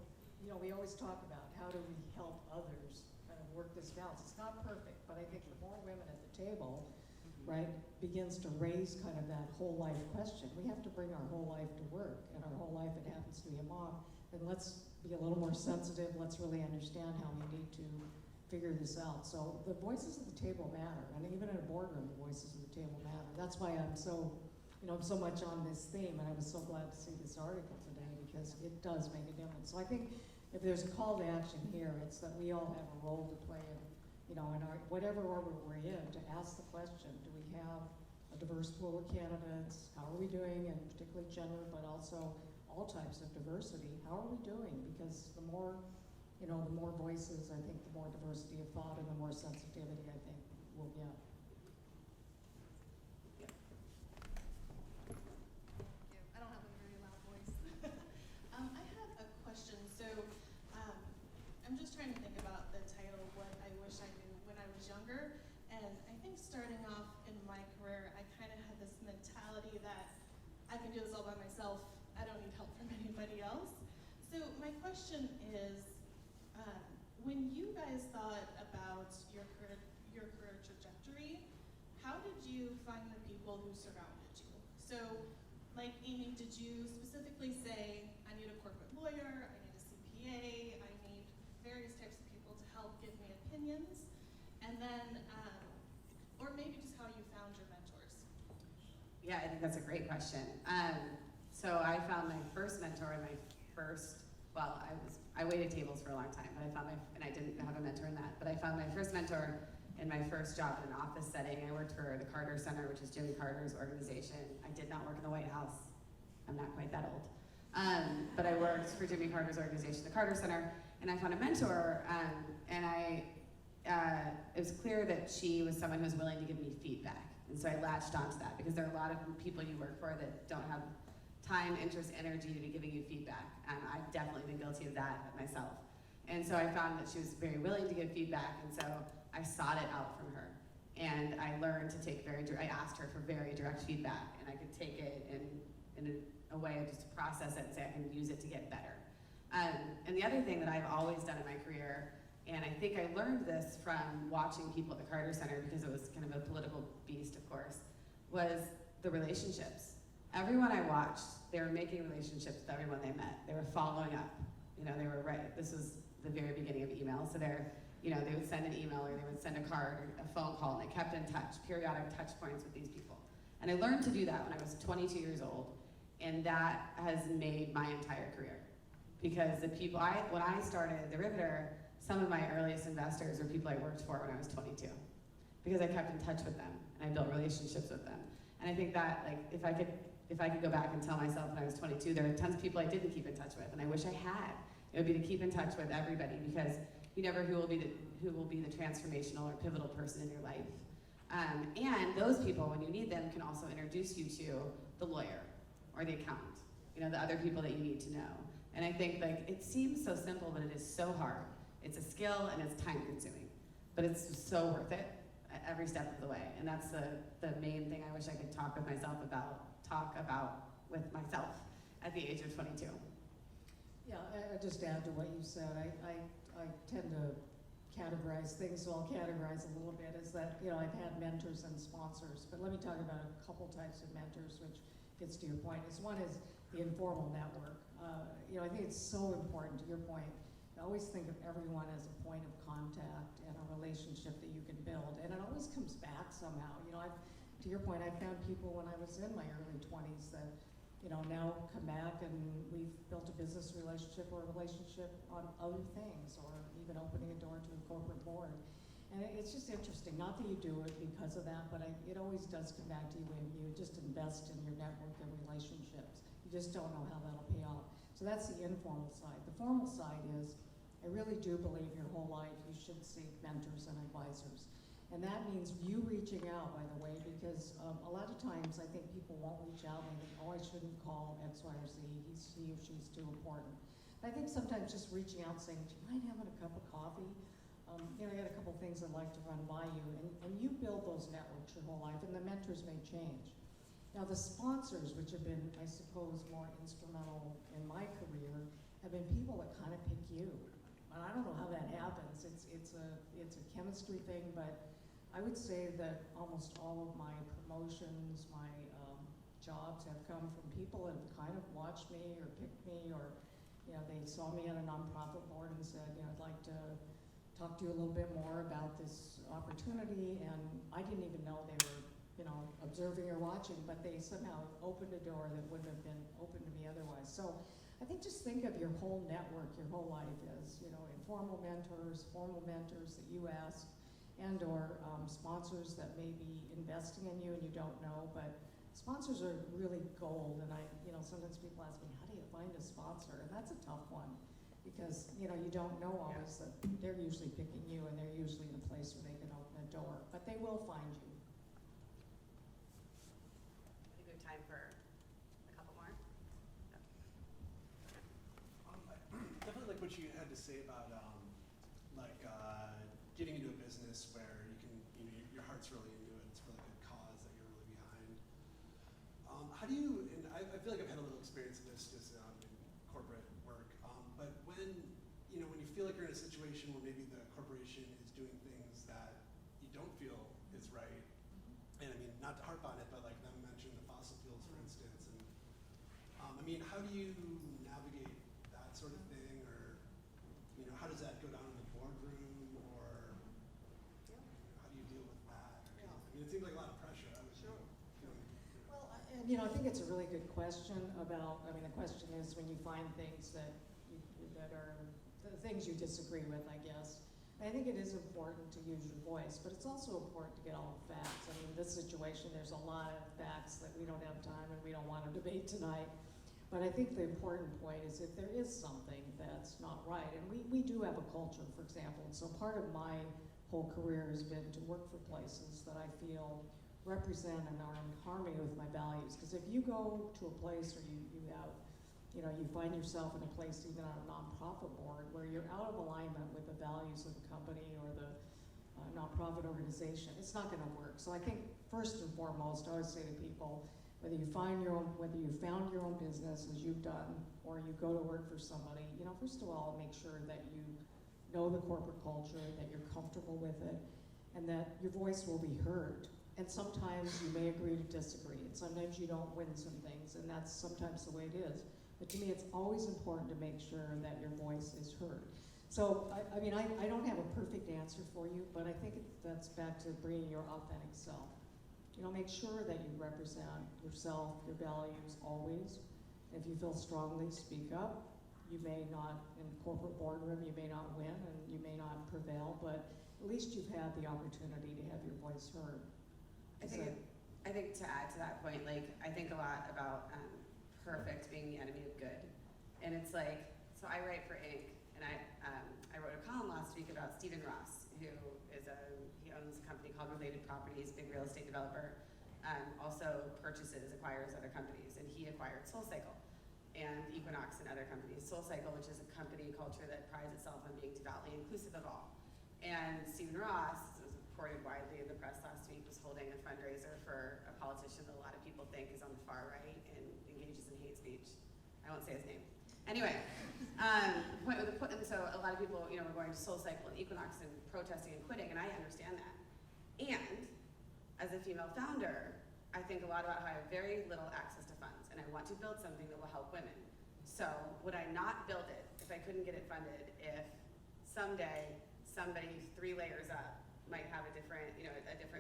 you know, we always talk about how do we help others kind of work this balance. It's not perfect, but I think the more women at the table, right, begins to raise kind of that whole life question. We have to bring our whole life to work, and our whole life, it happens to be a mom. Then let's be a little more sensitive. Let's really understand how we need to figure this out. So the voices at the table matter, and even in a boardroom, the voices at the table matter. That's why I'm so much on this theme, and I was so glad to see this article today, because it does make a difference. So I think if there's a call to action here, it's that we all have a role to play in, you know, in our whatever order we're in, to ask the question: do we have a diverse pool of candidates? How are we doing, and particularly gender, but also all types of diversity? How are we doing? Because the more voices, I think the more diversity of thought and the more sensitivity, I think, we'll get. I don't have a very loud voice. I have a question. So I'm just trying to think about the title, What I Wish I Knew When I Was Younger. And I think starting off in my career, I kind of had this mentality that I can do this all by myself. I don't need help from anybody else. So my question is, when you guys thought about your career trajectory, how did you find the people who surrounded you? So, like Amy, did you specifically say, I need a corporate lawyer, I need a CPA, I need various types of people to help give me opinions? And then, or maybe just how you found your mentors? Yeah, I think that's a great question. So I found my first mentor in my first well, I waited tables for a long time, but and I didn't have a mentor in that, but I found my first mentor in my first job in an office setting. I worked for the Carter Center, which is Jimmy Carter's organization. I did not work in the White House. I'm not quite that old. But I worked for Jimmy Carter's organization, the Carter Center, and I found a mentor, and it was clear that she was someone who was willing to give me feedback. And so I latched onto that, because there are a lot of people you work for that don't have time, interest, energy to be giving you feedback. I've definitely been guilty of that myself. And so I found that she was very willing to give feedback, and so I sought it out from her. And I learned to take I asked her for very direct feedback, and I could take it in a way of just to process it and say I can use it to get better. And the other thing that I've always done in my career, and I think I learned this from watching people at the Carter Center, because it was kind of a political beast, of course, was the relationships. Everyone I watched, they were making relationships with everyone they met. They were following up. They were right. This was the very beginning of email, so they would send an email, or they would send a card, or a phone call, and they kept in touch, periodic touch points with these people. And I learned to do that when I was 22 years old, and that has made my entire career. Because the people, when I started the Riveter, some of my earliest investors were people I worked for when I was 22, because I kept in touch with them, and I built relationships with them. And I think that, like, if I could go back and tell myself when I was 22, there are tons of people I didn't keep in touch with, and I wish I had. It would be to keep in touch with everybody, because you never who will be the transformational or pivotal person in your life. And those people, when you need them, can also introduce you to the lawyer or the accountant, the other people that you need to know. And I think, like, it seems so simple, but it is so hard. It's a skill and it's time consuming, but it's so worth it at every step of the way. And that's the main thing I wish I could talk about with myself at the age of 22. Yeah, I just add to what you said. I tend to categorize things, so I'll categorize a little bit, is that, I've had mentors and sponsors, but let me talk about a couple types of mentors, which gets to your point. One is the informal network. I think it's so important, to your point. I always think of everyone as a point of contact and a relationship that you can build, and it always comes back somehow. To your point, I found people when I was in my early 20s that, now come back, and we've built a business relationship or a relationship on other things, or even opening a door to a corporate board. And it's just interesting, not that you do it because of that, but it always does come back to you when you just invest in your network and relationships. You just don't know how that'll pay off. So that's the informal side. The formal side is, I really do believe your whole life you should seek mentors and advisors. And that means you reaching out, by the way, because a lot of times I think people won't reach out and think, oh, I shouldn't call X, Y, or Z. He or she's too important. But I think sometimes just reaching out saying, do you mind having a cup of coffee? I got a couple things I'd like to run by you. And you build those networks your whole life, and the mentors may change. Now the sponsors, which have been, I suppose, more instrumental in my career, have been people that kind of pick you. And I don't know how that happens. It's a chemistry thing, but I would say that almost all of my promotions, my jobs have come from people that have kind of watched me or picked me, or they saw me on a nonprofit board and said, I'd like to talk to you a little bit more about this opportunity. And I didn't even know they were observing or watching, but they somehow opened a door that wouldn't have been open to me otherwise. So I think just think of your whole network, your whole life as, informal mentors, formal mentors that you ask, and or sponsors that may be investing in you and you don't know, but sponsors are really gold. And sometimes people ask me, how do you find a sponsor? And that's a tough one, because, you don't know always that they're usually picking you, and they're usually in a place where they can open a door, but they will find you. I think we have time for a couple more. Definitely like what you had to say about getting into a business where you can, your heart's really into it. It's for like a cause that you're really behind. How do you? And I feel like I've had a little experience of this just in corporate work. But when when you feel like you're in a situation where maybe the corporation is doing things that you don't feel is right, and I mean not to harp on it, but like them mentioning the fossil fuels, for instance, and how do you navigate that sort of thing, or how does that go down in the boardroom, or how do you deal with that? Yeah. It seems like a lot of pressure. I would Sure. Well, I think it's a really good question about, the question is when you find things that that are the things you disagree with, I guess. I think it is important to use your voice, but it's also important to get all the facts. I mean, in this situation, there's a lot of facts that we don't have time and we don't want to debate tonight. But I think the important point is if there is something that's not right, and we do have a culture, for example, and so part of my whole career has been to work for places that I feel represent and are in harmony with my values. Because if you go to a place or you have, you know, you find yourself in a place even on a nonprofit board where you're out of alignment with the values of the company or the nonprofit organization, it's not going to work. So I think first and foremost, I always say to people, whether you found your own business as you've done, or you go to work for somebody, you know, first of all, make sure that you know the corporate culture, that you're comfortable with it, and that your voice will be heard. And sometimes you may agree to disagree, and sometimes you don't win some things, and that's sometimes the way it is. But to me, it's always important to make sure that your voice is heard. So, I mean, I don't have a perfect answer for you, but I think that's back to bringing your authentic self. You know, make sure that you represent yourself, your values always. If you feel strongly, speak up. You may not, in a corporate boardroom, you may not win and you may not prevail, but at least you've had the opportunity to have your voice heard. I think to add to that point, like, I think a lot about perfect being the enemy of good. And it's like, so I write for Inc., and I wrote a column last week about Stephen Ross, who is he owns a company called Related Properties, big real estate developer, also acquires other companies, and he acquired SoulCycle and Equinox and other companies. SoulCycle, which is a company culture that prides itself on being devoutly inclusive of all. And Stephen Ross, was reported widely in the press last week, was holding a fundraiser for a politician that a lot of people think is on the far right and engages in hate speech. I won't say his name. Anyway, so a lot of people, you know, were going to SoulCycle and Equinox and protesting and quitting, and I understand that. And as a female founder, I think a lot about how I have very little access to funds, and I want to build something that will help women. So would I not build it if I couldn't get it funded, if someday somebody 3 layers up might have a different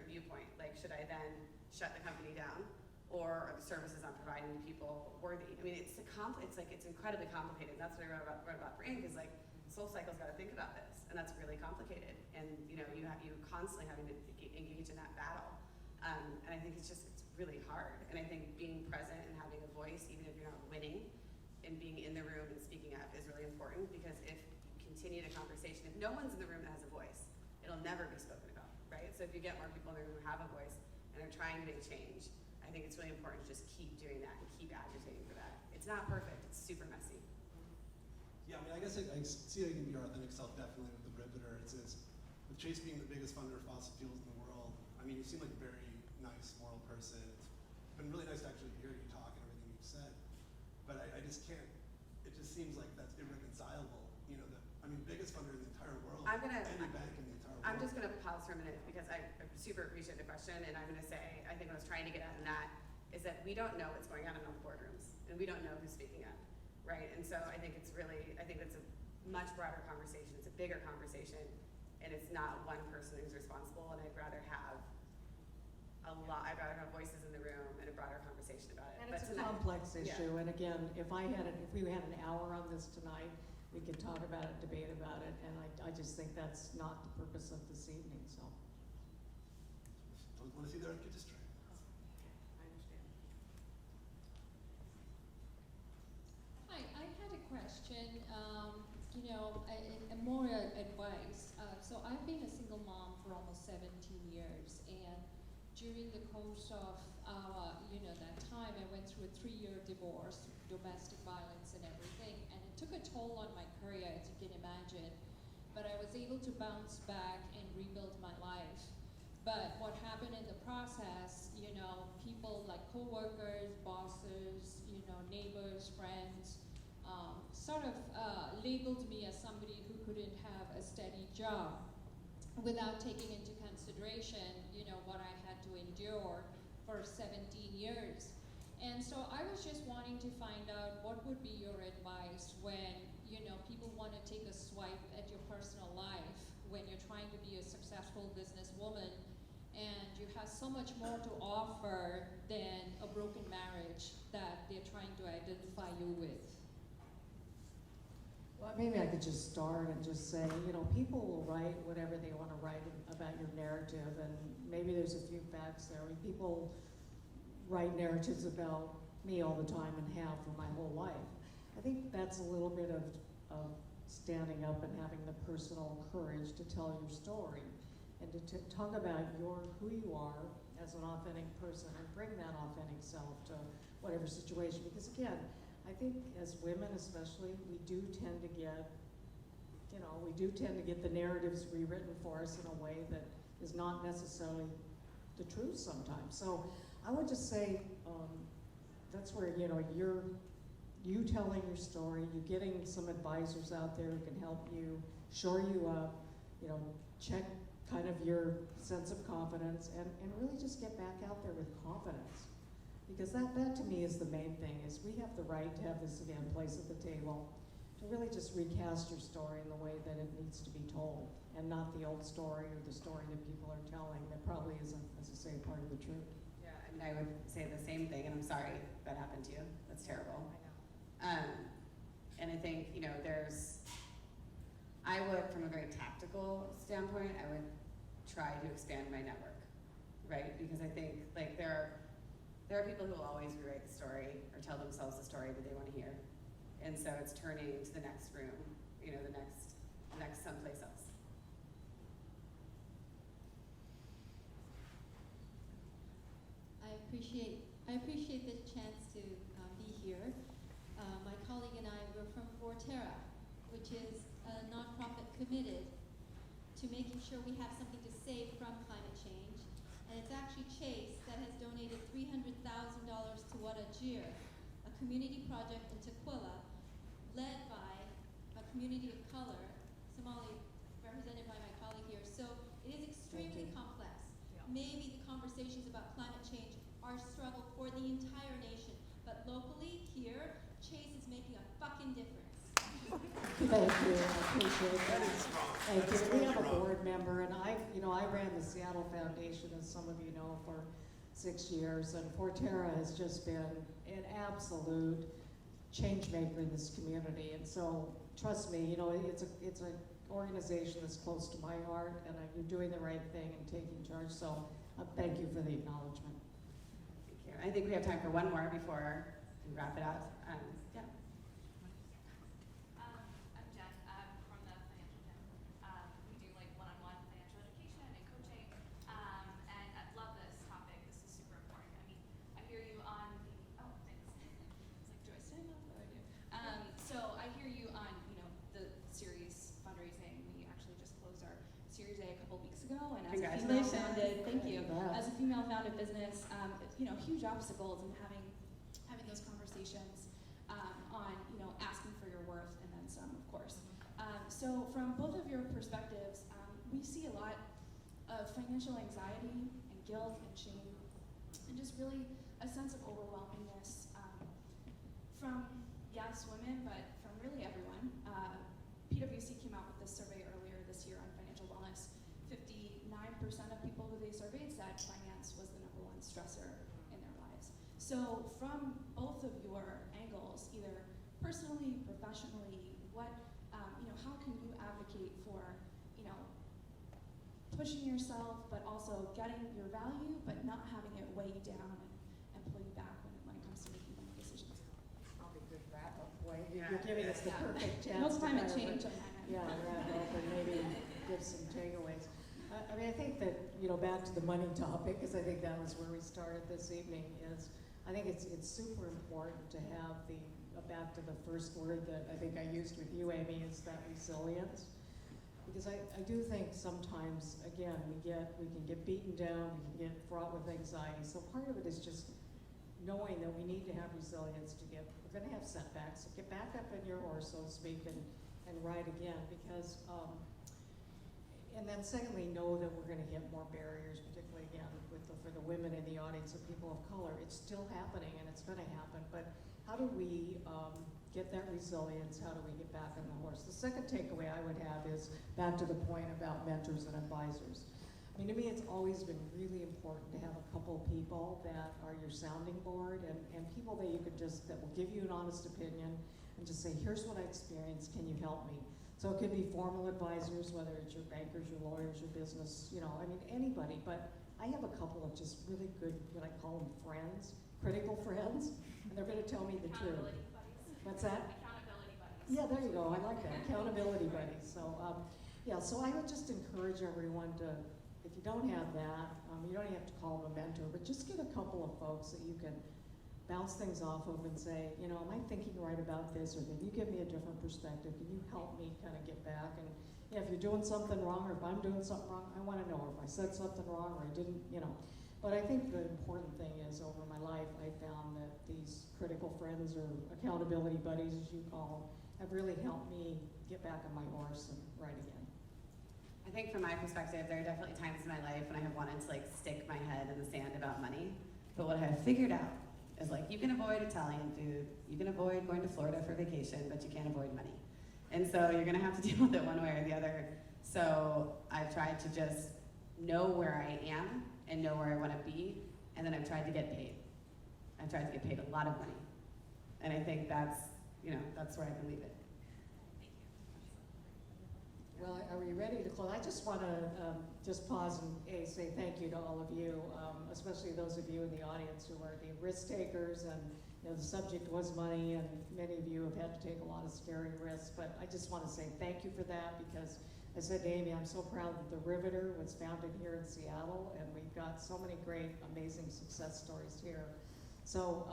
viewpoint? Like, should I then shut the company down? Or are the services I'm providing to people worthy? I mean, it's incredibly complicated. And that's what I wrote about for Inc. is like, SoulCycle's got to think about this, and that's really complicated. And you know, you're constantly having to engage in that battle. And I think it's really hard. And I think being present and having a voice, even if you're not winning, and being in the room and speaking up is really important, because if you continue the conversation, if no one's in the room that has a voice, it'll never be spoken about, right? So if you get more people in the room who have a voice and are trying to make change, I think it's really important to just keep doing that and keep agitating for that. It's not perfect, it's super messy. Yeah, I mean, I guess I see how you can be your authentic self definitely with the Riveter. With Chase being the biggest funder of fossil fuels in the world, I mean, you seem like a very nice, moral person. It's been really nice to actually hear you talk and everything you've said. But I just can't, it just seems like that's irreconcilable. You know, biggest funder in the entire world. Any bank in the entire world. I'm just gonna pause for a minute because I super appreciate the question, and I'm gonna say, I think what I was trying to get at in that is that we don't know what's going on in our boardrooms, and we don't know who's speaking up, right? And so I think it's a much broader conversation, it's a bigger conversation, and it's not one person who's responsible, and I'd rather have voices in the room and a broader conversation about it. And it's a complex issue, and again, if we had an hour on this tonight, we could talk about it, debate about it, and I just think that's not the purpose of this evening, so. Don't want to see their kids destroyed. I understand. Hi, I had a question, and more advice. So I've been a single mom for almost 17 years, and during the course of that time, I went through a 3-year divorce, domestic violence and everything, and it took a toll on my career, as you can imagine. But I was able to bounce back and rebuild my life. But what happened in the process, people like coworkers, bosses, neighbors, friends, sort of labeled me as somebody who couldn't have a steady job without taking into consideration, what I had to endure for 17 years. And so I was just wanting to find out what would be your advice when, people want to take a swipe at your personal life, when you're trying to be a successful businesswoman, and you have so much more to offer than a broken marriage that they're trying to identify you with. Well, maybe I could just start and just say, you know, people will write whatever they want to write about your narrative, and maybe there's a few facts there. I mean, people write narratives about me all the time and have for my whole life. I think that's a little bit of standing up and having the personal courage to tell your story and to talk about who you are as an authentic person and bring that authentic self to whatever situation. Because again, I think as women especially, we do tend to get, the narratives rewritten for us in a way that is not necessarily the truth sometimes. So I would just say that's where, you telling your story, you getting some advisors out there who can help you, shore you up, check kind of your sense of confidence, and really just get back out there with confidence. Because that to me is the main thing, is we have the right to have this, again, place at the table, to really just recast your story in the way that it needs to be told, and not the old story or the story that people are telling that probably isn't, as I say, part of the truth. Yeah, I mean, I would say the same thing, and I'm sorry that happened to you. That's terrible. I know. And I think, I would, from a very tactical standpoint, I would try to expand my network, right? Because I think, there are people who will always rewrite the story or tell themselves the story that they want to hear. And so it's turning to the next room, the next someplace else. I appreciate the chance to be here. My colleague and I were from Forterra, which is a nonprofit committed to making sure we have something to say from climate change. And it's actually Chase that has donated $300,000 to Wadajir, a community project in Tukwila, led by a community of color, Somali, represented by my colleague here. So it is extremely complex. Yeah. Maybe the conversations about climate change are a struggle for the entire nation, but locally here, Chase is making a fucking difference. Thank you, I appreciate that. Thank you. We have a board member, and I ran the Seattle Foundation, as some of you know, for 6 years, and Forterra has just been an absolute change maker in this community. And so, trust me, it's an organization that's close to my heart, and you're doing the right thing and taking charge. So, thank you for the acknowledgement. Thank you. I think we have time for one more before we wrap it up. Yeah. I'm Jen. I'm from the financial gym. We do one-on-one financial education and coaching. And I love this topic. This is super important. I mean, I hear you on thanks. It's like, Joyce, did I know what I do? So I hear you on, the series fundraising. We actually just closed our Series A a couple weeks ago, and as a female-founded, thank you. As a female-founded business, huge obstacles in having those conversations on, asking for your worth and then some, of course. So from both of your perspectives, we see a lot of financial anxiety and guilt and shame, and just really a sense of overwhelmingness from, yes, women, but from really everyone. PwC came out with this survey earlier this year on financial wellness. 59% of people who they surveyed said finance was the #1 stressor in their lives. So from both of your angles, either personally, professionally, how can you advocate for, pushing yourself, but also getting your value, but not having it weigh you down and pull you back when it comes to making money decisions? Probably good wrap up way. You're giving us the perfect chance. No to climate kind of, change on my end. Yeah, wrap up and maybe give some takeaways. I think that, back to the money topic, because I think that was where we started this evening, is I think it's super important to have back to the first word that I think I used with you, Amy, is that resilience. Because I do think sometimes, again, we can get beaten down, we can get fraught with anxiety. So part of it is just knowing that we need to have resilience we're going to have setbacks. So get back up in your horse, so to speak, and ride again. Because, and then secondly, know that we're going to hit more barriers, particularly again for the women in the audience and people of color. It's still happening and it's going to happen. But how do we get that resilience? How do we get back on the horse? The second takeaway I would have is back to the point about mentors and advisors. I mean, to me, it's always been really important to have a couple people that are your sounding board and people that you could that will give you an honest opinion, and just say, here's what I experienced, can you help me? So it could be formal advisors, whether it's your bankers, your lawyers, your business, you know, I mean, anybody. But I have a couple of just really good, what I call them friends, critical friends, and they're going to tell me the truth. Accountability buddies. What's that? Accountability buddies. Yeah, there you go. I like that. Accountability buddies. So, yeah, so I would just encourage everyone to, if you don't have that, you don't have to call them a mentor, but just get a couple of folks that you can bounce things off of and say, you know, am I thinking right about this, or can you give me a different perspective? Can you help me kind of get back? And yeah, if you're doing something wrong, or if I'm doing something wrong, I want to know if I said something wrong or I didn't, you know. But I think the important thing is, over my life, I found that these critical friends, or accountability buddies, as you call them, have really helped me get back on my horse and ride again. I think from my perspective, there are definitely times in my life when I have wanted to like stick my head in the sand about money. But what I have figured out is like, you can avoid Italian food, you can avoid going to Florida for vacation, but you can't avoid money. And so you're gonna have to deal with it one way or the other. So I've tried to just know where I am and know where I wanna be, and then I've tried to get paid. I've tried to get paid a lot of money. And I think that's, you know, that's where I can leave it. Well, are we ready to close? I just want to just pause and say thank you to all of you, especially those of you in the audience who are the risk takers. And you know, the subject was money, and many of you have had to take a lot of scary risks. But I just want to say thank you for that, because I said to Amy, I'm so proud that the Riveter was founded here in Seattle, and we've got so many great, amazing success stories here. So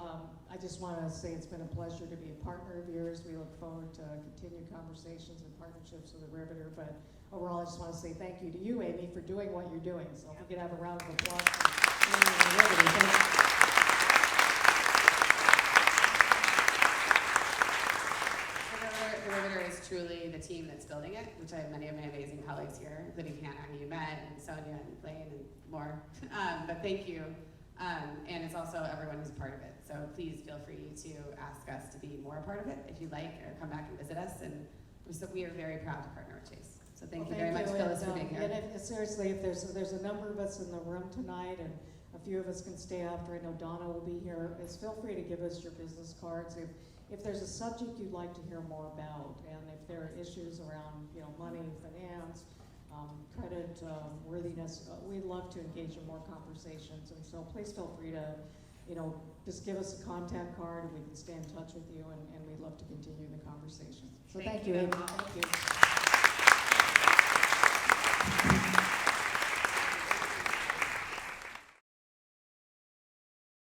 I just want to say it's been a pleasure to be a partner of yours. We look forward to continued conversations and partnerships with the Riveter. But overall, I just want to say thank you to you, Amy, for doing what you're doing. So if we could have a round of applause for Amy and the Riveter. The Riveter is truly the team that's building it, which I have many of my amazing colleagues here, including Hannah, who you met, and Sonia, and Blaine, and more. But thank you. And it's also everyone who's a part of it. So please feel free to ask us to be more a part of it if you'd like, or come back and visit us. And we are very proud to partner with Chase. So thank you very much, Phyllis, for being here. And seriously, if there's a number of us in the room tonight, and a few of us can stay after. I know Donna will be here. Feel free to give us your business cards. If there's a subject you'd like to hear more about, and if there are issues around, you know, money, finance, credit worthiness, we'd love to engage in more conversations. And so please feel free to, you know, just give us a contact card, and we can stay in touch with you, and we'd love to continue the conversation. So thank you, Amy. Thank you.